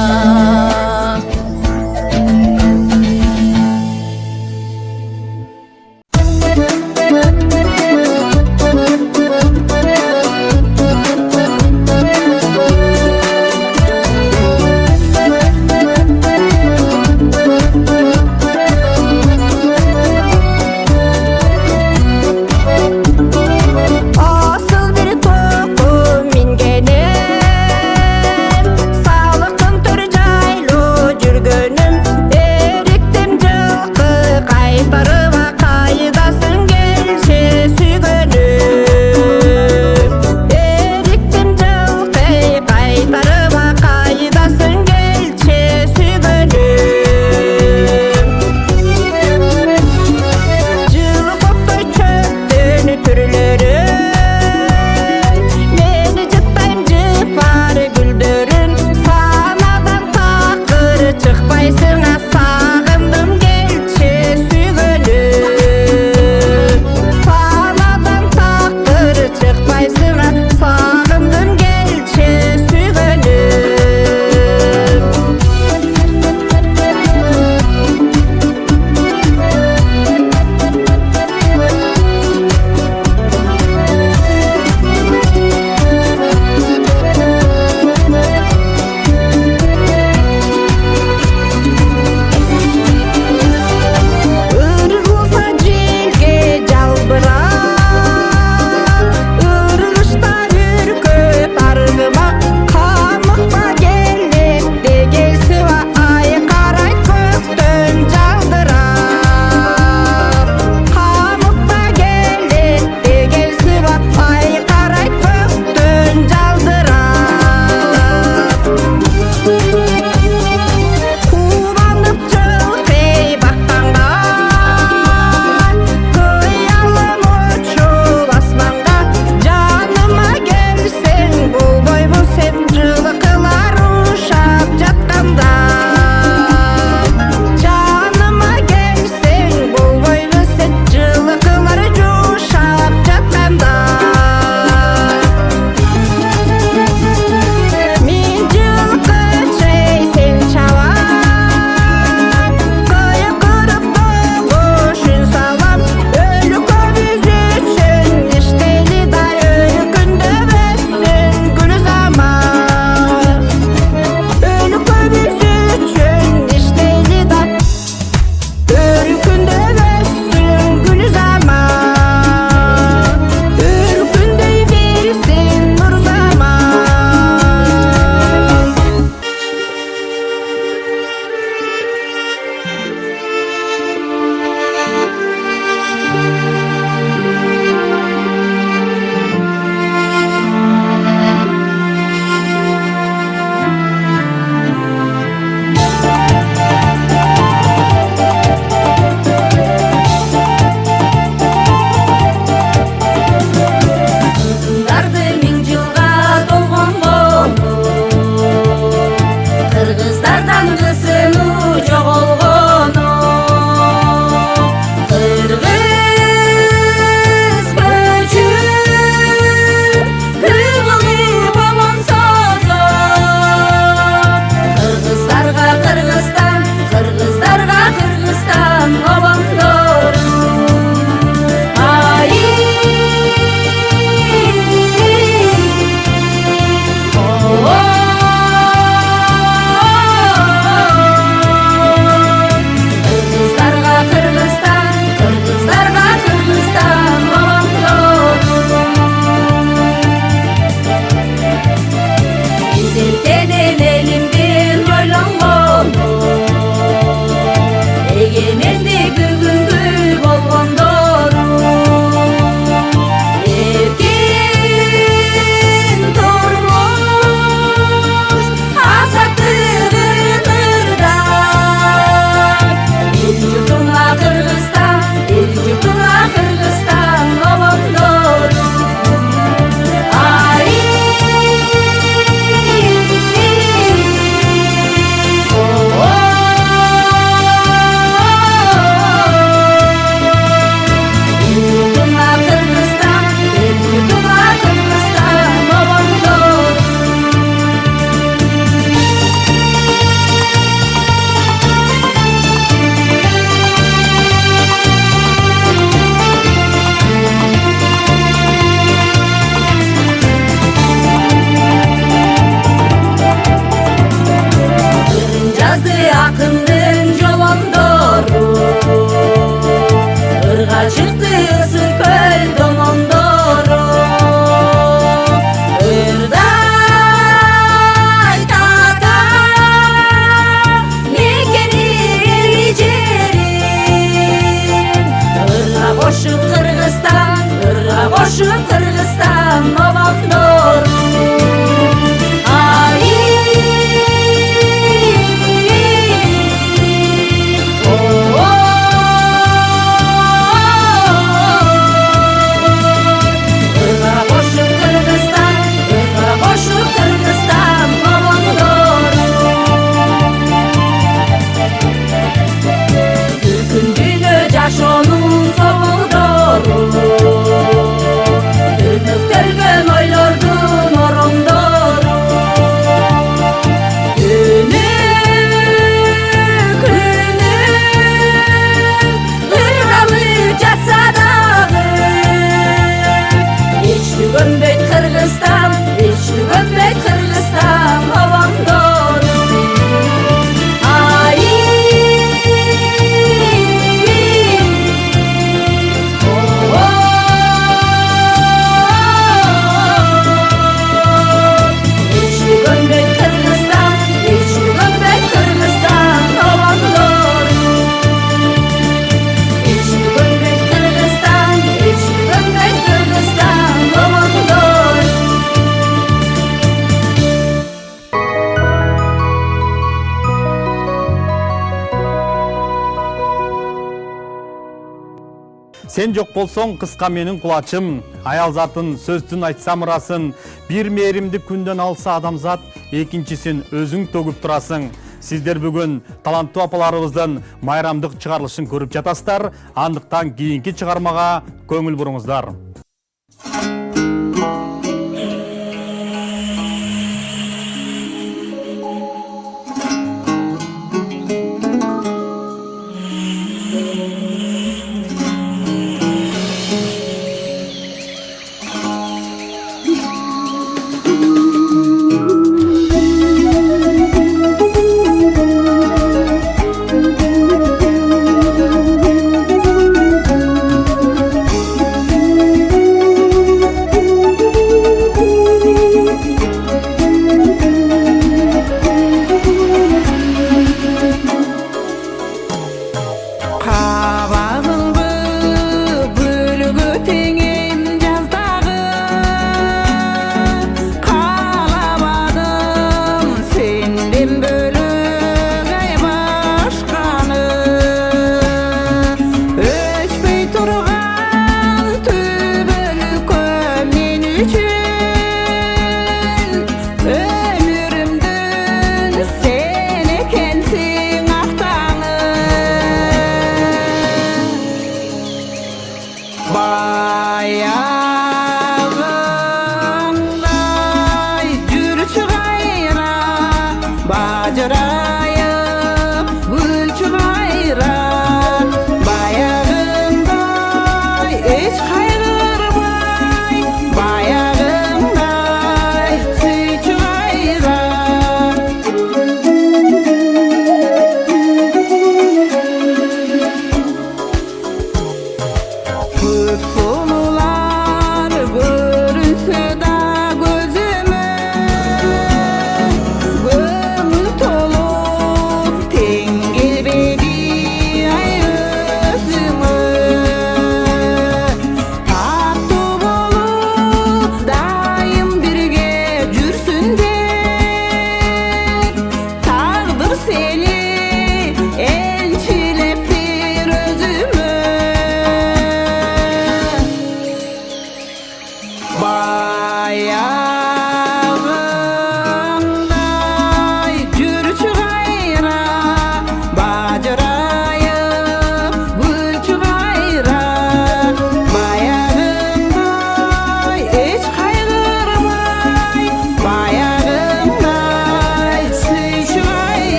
Сен жок болсоң кыска менин кулачым. Аял затын сөздүн айтсам ырасын. Бир мээримди күндөн алса адамзат, экинчисин өзүң төгүп турасың. Сиздер бүгүн таланттуу апаларыбыздын майрамдык чыгарылышын көрүп жатасыздар. Андыктан кийинки чыгармага көңүл буруңуздар.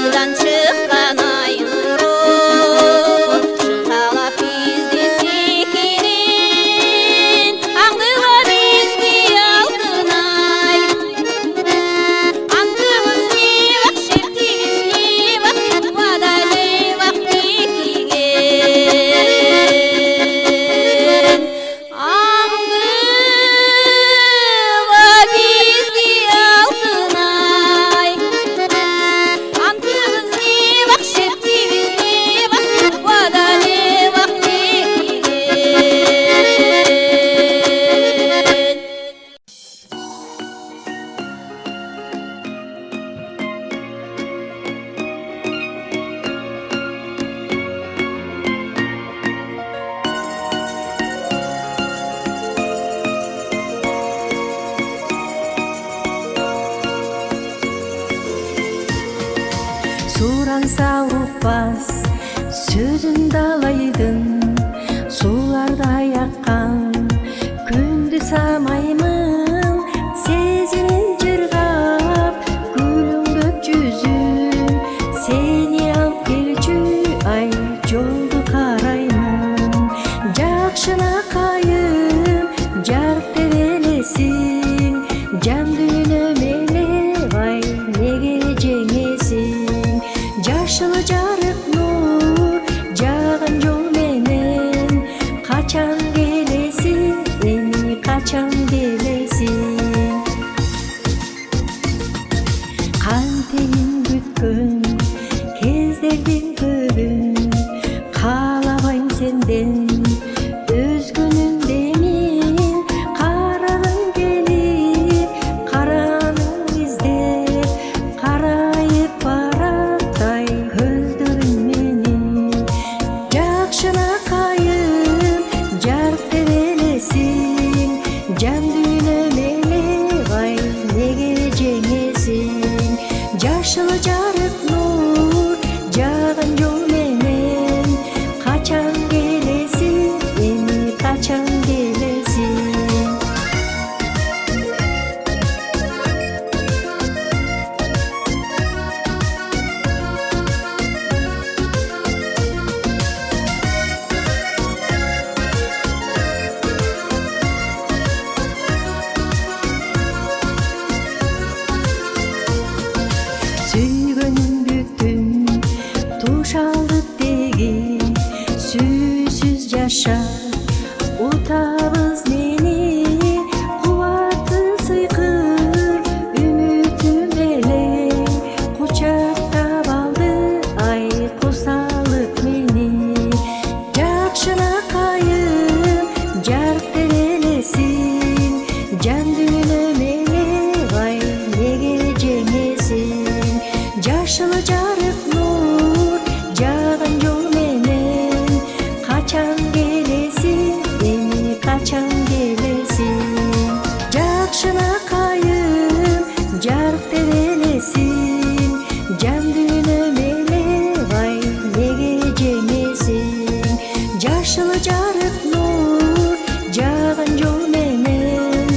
Aydan çıqqan ay nuru Şıltaqlap bizdi sekirin Аңдыға bizdi алтын ay Аңдымыз не вақ, шертіміз не вақ Вадалы вақ бекиген Аңдыға bizdi алтын ay Аңдымыз не вақ, шертіміз не вақ Вадалы вақ бекиген Суранса ұқпас сөзін далайдың Суларда яққан күнді самаймын Сезімін жырғап күлімдіп жүзім Сені алып келчі ай жолды қараймын Жақшына қайым жарық берелесің Жан дүйнөмеле ай неге жеңесің Жашылы жарық нур жаған жол менен Қачан келесің, эми қачан келесің Қантейін күткөн кездердің көбін Қалабайм сенден өзгөнүндө мен Қарағым келип, қараның іздеп Қарайып бараттай көздөрүм менен Жақшына қайым жарық берелесің Жан дүйнөмеле ай неге жеңесің Жашылы жарық нур жаған жол менен Қачан келесің, эми қачан келесің Сүйгөнүм бүттүм туш алдык деги Сүйсүз жашап утабыз мени Кубаты сыйкыр үмүтүм эле Кучактап алды ай кусалык мени Жакшына кайым жарык берелесиң Жан дүйнөмеле ай неге жеңесиң Жашылы жарык нур жаған жол менен Қачан келесиң, эми қачан келесиң Жакшына кайым жарык берелесиң Жан дүйнөмеле ай неге жеңесиң Жашылы жарык нур жаған жол менен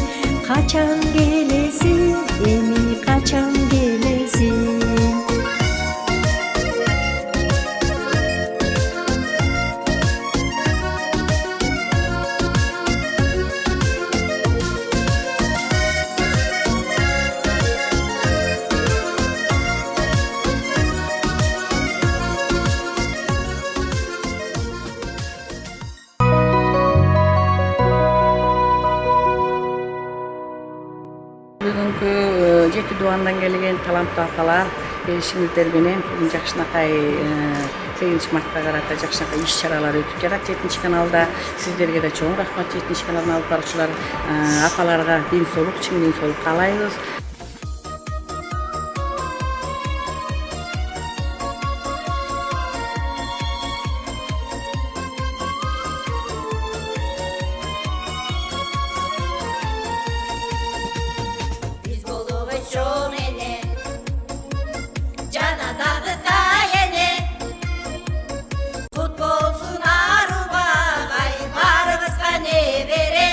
Қачан келесиң, эми қачан келесиң Бүгүнкү жети дубандан келген таланттуу апалар келишиңиздер менен бүгүн Жакшынакай 8 мартка карата Жакшынакай иш-чаралар өтүп жатат 7 каналда. Сиздерге да чоң рахмат 7 каналдын алып баруучулар апаларга ден соолук, чың ден соолук каалайбыз. Biz bulduk şu mene Cana dağı kayene Kut bolsun aruba Ay barımızga ne bere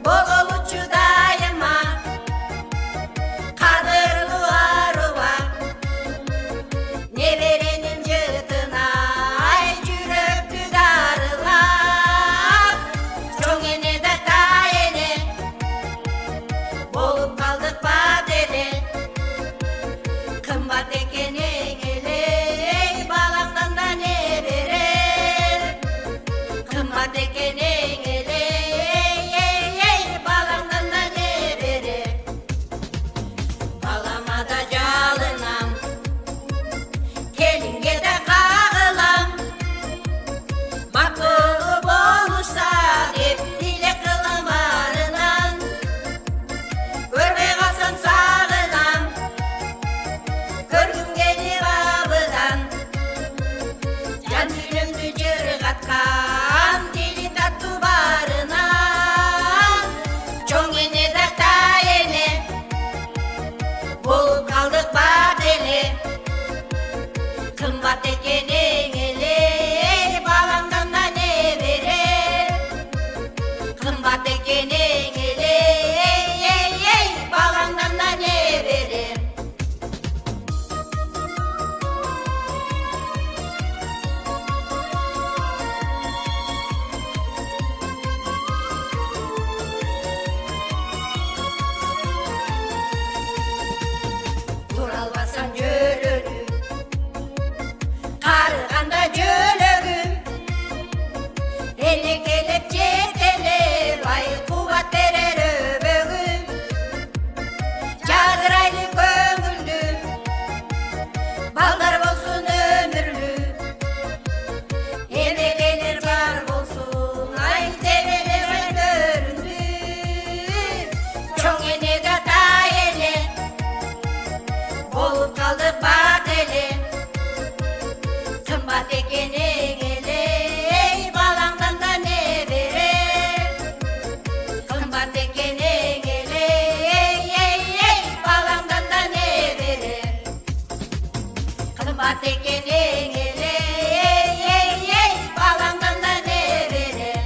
Bol olucu daima ekenin ele balaktan da ne verir? Kımbat ekenin ele balaktan da ne verir? Balama da calınam, kelinge de kağılam. Bakıp olursa hep dile kılım arınan. Görmey kalsam sağınam, görgüm gelir abıdan. Can dilimdi cırgatkan, dili tatlı barına. Çoğun ene de tayene, bulup kaldık bak ele. Kımbat ekenin ele, balandan da ne verir? Kımbat ekenin ele, balandan da ne verir? Duralbasan jölölü, karıganda jölөгüm. Elek elep jetele, vay kuvat verer öbөгüm. Jadıraylı көңүлдү, балдар болсун өмүрлүү. Эмекелер бар болсун, айыл жебелер өндөрүндү. Чоң энеге тай эле, болуп калдык бак эле. Kımbat ekenin ele, balangdan da ne verir? Kımbat ekenin ele, balangdan da ne verir? Kımbat ekenin ele, balangdan da ne verir?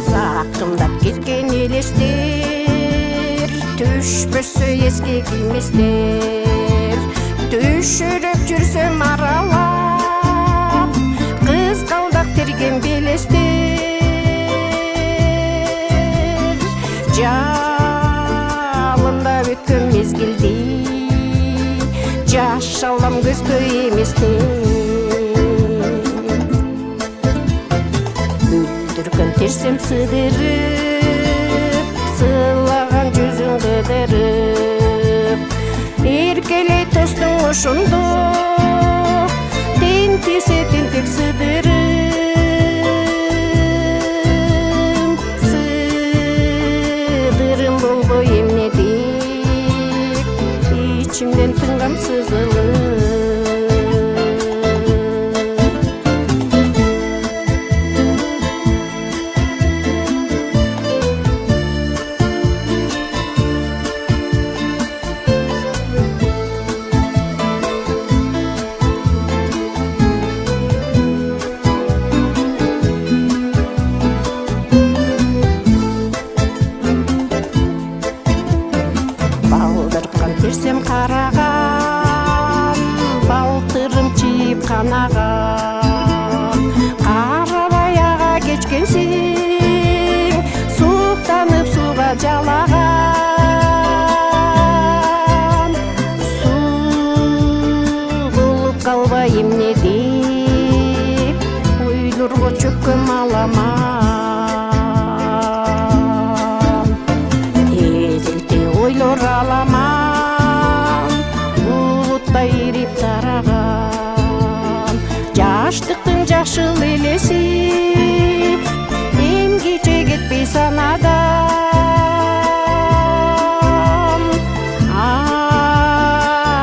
Сақымдап кеткен елестер, түшпөсө еске килместер. Түшүрүп жүрсөм аралап, кызгалдак терген белестер. Жалында өткөн мезгилди, жаш алам көзгө эместен. Өттүргөн терсем сыдырып, сылаган жүзүң кыдырып. Эркелей тостуң ошондо, тентесе тентек сыдырым. Сыдырым болбой эмне деп, ичимден тынгам сызылып. Балдыркан терсем караган, балтырым чийип канаган. Карабай ага кечкенсиң, суктанып суга жалаган. Су болуп калбай эмне деп, ойлорго чөккөн аламан. Эзилте ойлор аламан, булуттай ирип тараган. Жаштыктын жашыл элеси, эмгиче кетпей санадан.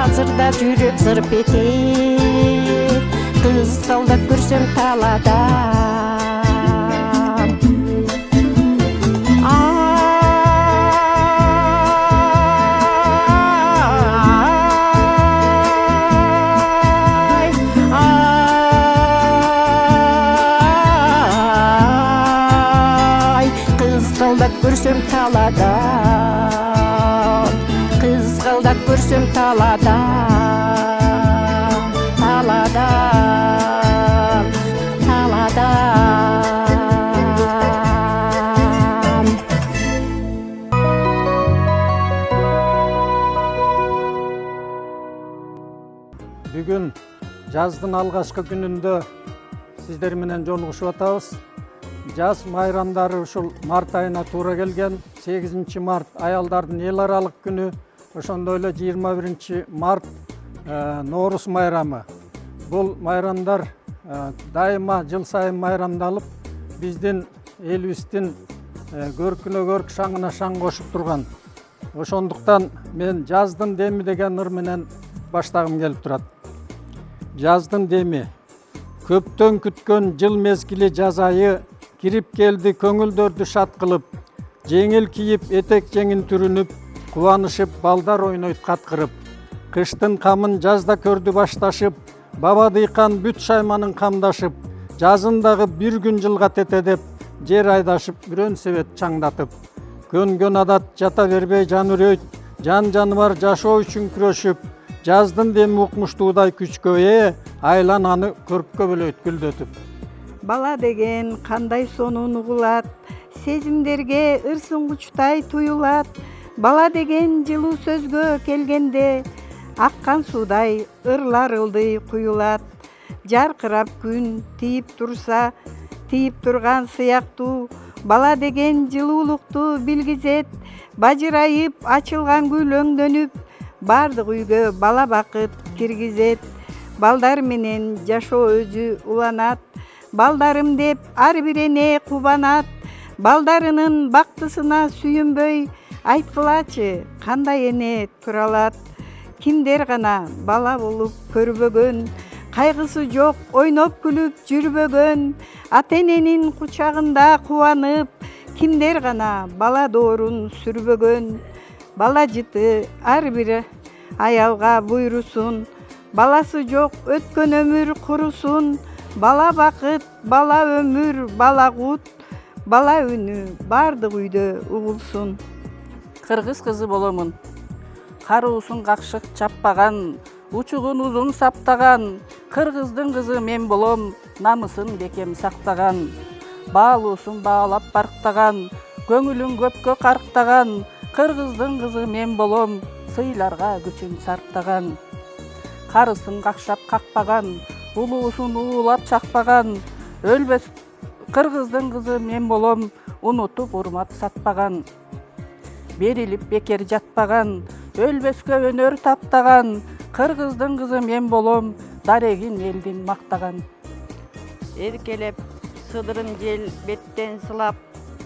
Азырда жүрөк зырп этет, кызгалдап көрсөм таладан. Kızgылдап көрсөм таладан, kızgılдап көрсөм таладан, таладан, таладан. Бүгүн жаздын алгачкы күнүндө сиздер менен жолугушуп атабыз. Жаз майрамдары ушул март айына туура келген. 8 март аялдардын эл аралык күнү, ошондой эле 21 март Ноорус майрамы. Бул майрамдар дайыма жыл сайын майрамдалып, биздин элибиздин көркүнө көрк, шаңына шаң кошуп турган. Ошондуктан мен жаздын деми деген ыр менен баштагым келип турат. Жаздын деми. Көптөн күткөн жыл мезгили жаз айы кирип келди көңүлдөрдү шат кылып, жеңил кийип этек жеңин түрүнүп, кубанышып балдар ойнойт каткырып. Кыштын камын жазда көрдү башташып, баба дыйкан бүт шайманын камдашып, жазын дагы бир күн жылга тете деп, жер айдашып бүрөн себет чаңдатып. Көнгөн адат жата бербей жан үрөйт, жан жаныбар жашоо үчүн күрөшүп, жаздын деми укмуштуудай күчкө айлан аны көрккө бөлөйт гүлдөтүп. Бала деген кандай сонун угулат, сезимдерге ырсынгучтай туюлат. Бала деген жылуу сөзгө келгенде, аккан суудай ырлар ылдый куюлат. Жаркырап күн тийип турса, тийип турган сыяктуу, бала деген жылуулукту билгизет. Бажырайып ачылган гүл өңдөнүп, бардык үйгө бала бакыт киргизет. Балдар менен жашоо өзү уланат, балдарым деп ар бир эне кубанат. Балдарынын бактысына сүйүнбөй, айткылачы кандай эне тура алат. Кимдер гана бала болуп көрбөгөн, кайгысы жок ойноп күлүп жүрбөгөн. Ата эненин кучагында кубанып, кимдер гана бала доорун сүрбөгөн. Бала жыты ар бир аялга буйрусун, баласы жок өткөн өмүр курусун. Бала бакыт, бала өмүр, бала кут, бала үнү бардык үйдө угулсун. Кыргыз кызы боломун. Каруусун какшык чаппаган, учугун узун саптаган. Кыргыздын кызы мен болом, намысын бекем сактаган. Баалуусун баалап барктаган, көңүлүн көпкө карктаган. Кыргыздын кызы мен болом, сыйларга күчүн сарптаган. Карысын какшап какпаган, улуусун уулап чакпаган. Өлбөс кыргыздын кызы мен болом, унутуп урмат сатпаган. Берилип бекер жатпаган, өлбөскө өнөр таптаган. Кыргыздын кызы мен болом, дарегин элдин мактаган. Эркелеп, сыдырын жел беттен сылап,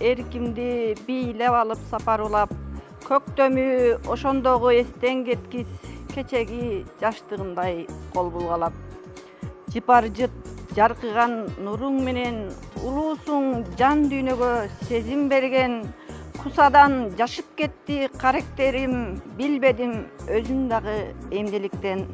эркимди бийлеп алып сапар улап. Көктөмү ошондогу эстен кеткис, кечеги жаштыгындай кол булгалап. Жыпар-жыт жаркыган нуруң менен, улуусуң жан дүйнөгө сезим берген. Кусадан жашып кетти каректерим, билбедим өзүм дагы эмнеликтен.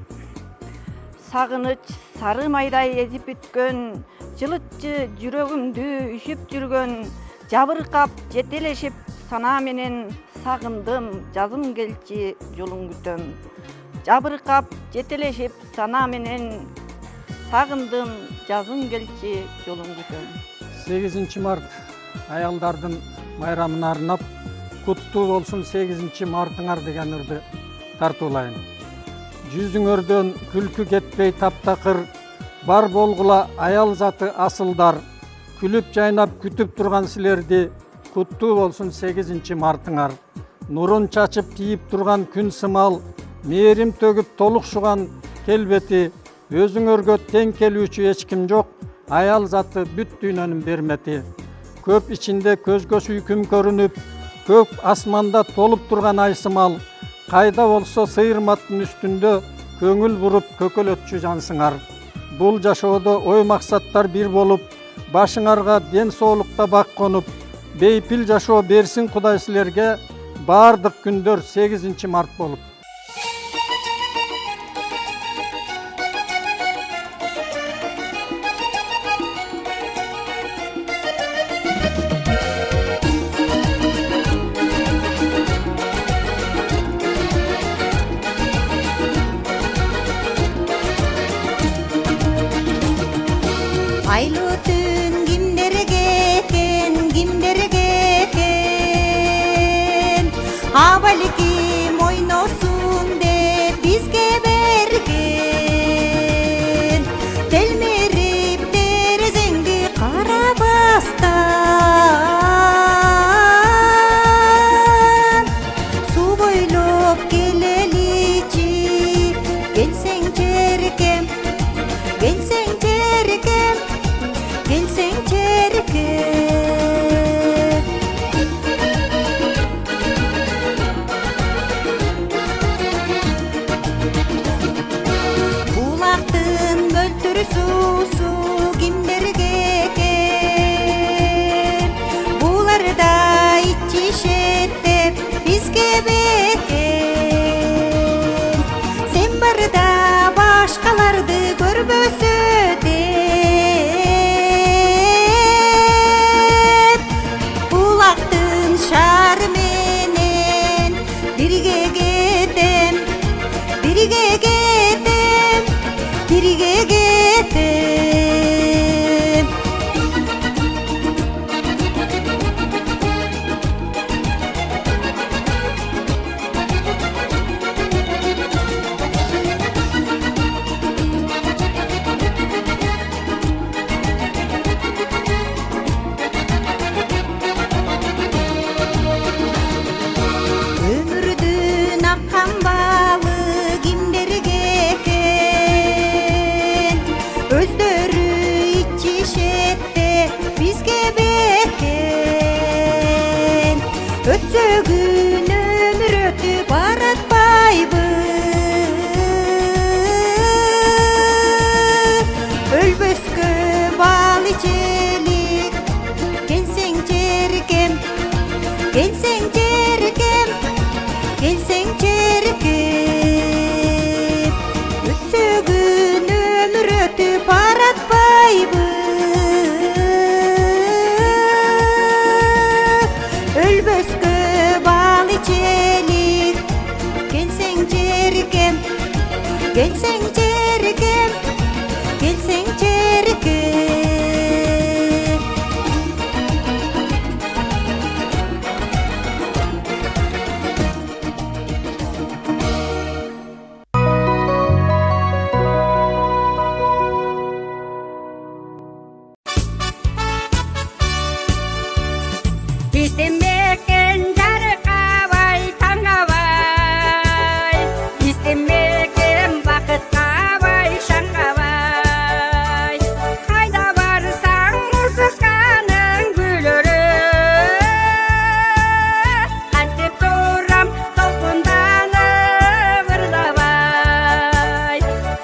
Сагыныч сары майдай эзип бүткөн, жылытчы жүрөгүмдү үшүп жүргөн. Жабыркап жетелешип сана менен, сагындым жазым келчи жолуң күтөм. Жабыркап жетелешип сана менен, сагындым жазым келчи жолуң күтөм. 8 март аялдардын майрамына арнап, куттуу болсун 8 мартыңар деген ырды тартуулайын. Жүзүңөрдөн күлкү кетпей таптакыр, бар болгула аял заты асылдар. Күлүп жайнап күтүп турган силерди, куттуу болсун 8 мартыңар. Нурун чачып тийип турган күн сымал, мээрим төгүп толукшуган келбети. Өзүңөргө тең келүүчү эч ким жок, аял заты бүт дүйнөнүн бермети. Көп ичинде көзгө сүйкүм көрүнүп, көк асманда толуп турган ай сымал. Кайда болсо сыйырматтын үстүндө, көңүл буруп көкөлөтчү жансыңар. Бул жашоодо ой максаттар бир болуп, башыңарга ден соолукта бак конуп, бейпил жашоо берсин Кудай силерге, бардык күндөр 8 март болуп. içişet деп бизге бекен. Сен барда башкаларды көрбөсө деп булактын шары менен бирге кетем, бирге кетем, бирге кетем. Ömürдүн аккан балы кимдерге экен, өздөрү ичишет деп бизге бекен. Өтсө күн өмүр өтүп баратпайбы, өлбөскө бал ичелик. Келсең жеркем, келсең жеркем, келсең жеркем. Өтсө күн өмүр өтүп баратпайбы, өлбөскө бал ичелик. Келсең жеркем, келсең жеркем, келсең жеркем. İstemeken jarkabay tamgabay, İstemeken bakıtkabay şangabay. Hayda barsan muskanın gülürü, Antep turam topundanı vırdabay,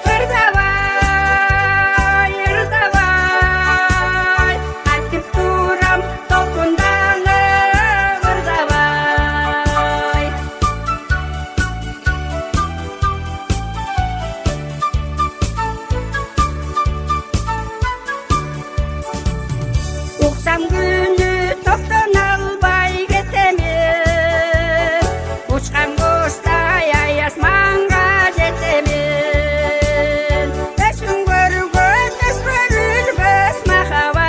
vırdabay, vırdabay. Antep turam topundanı vırdabay. Uksam günü toptan albay getemin, Uçkan kuştay ayasmanga jetemin. Beşin görgöz, beş görülmez mahabat,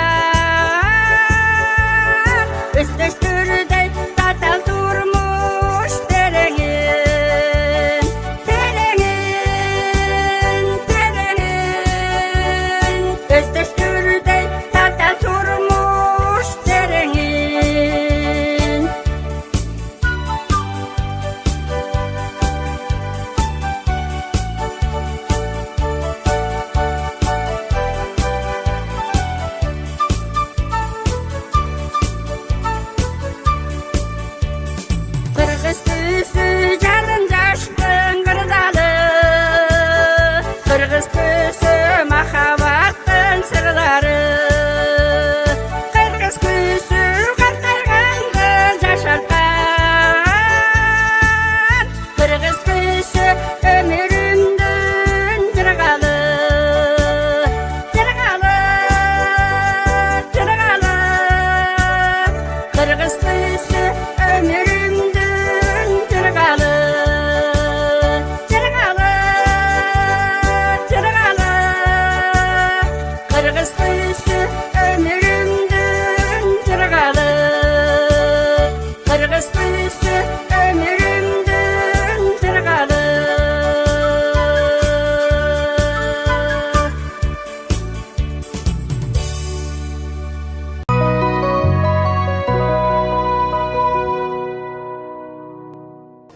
Üstleştürdey tatal durmuş terenin, terenin, terenin. Üstleştürdey tatal durmuş terenin. Kırgız tüsü jalın jaştın gırdalı, Kırgız tüsü mahabattın sırları. Kırgız tüsü kartargandı jaşartan, Kırgız tüsü ömürümdün jırgalı, jırgalı, jırgalı. Kırgız tüsü ömürümdün jırgalı, jırgalı, jırgalı. Kırgız tüsü ömürümdün jırgalı, Kırgız tüsü ömürümdün jırgalı.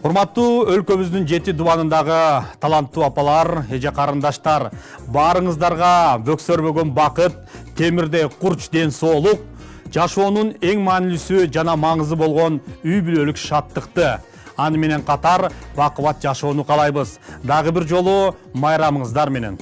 Урматтуу өлкөбүздүн 7 дубанындагы таланттуу апалар, эже карындаштар, баарыңыздарга бөксөрбөгөн бакыт, темирдей курч ден соолук, жашоонун эң маанилүүсү жана маңызы болгон үй бүлөлүк шаттыкты, аны менен катар бакубат жашоону каалайбыз. Дагы бир жолу майрамыңыздар менен.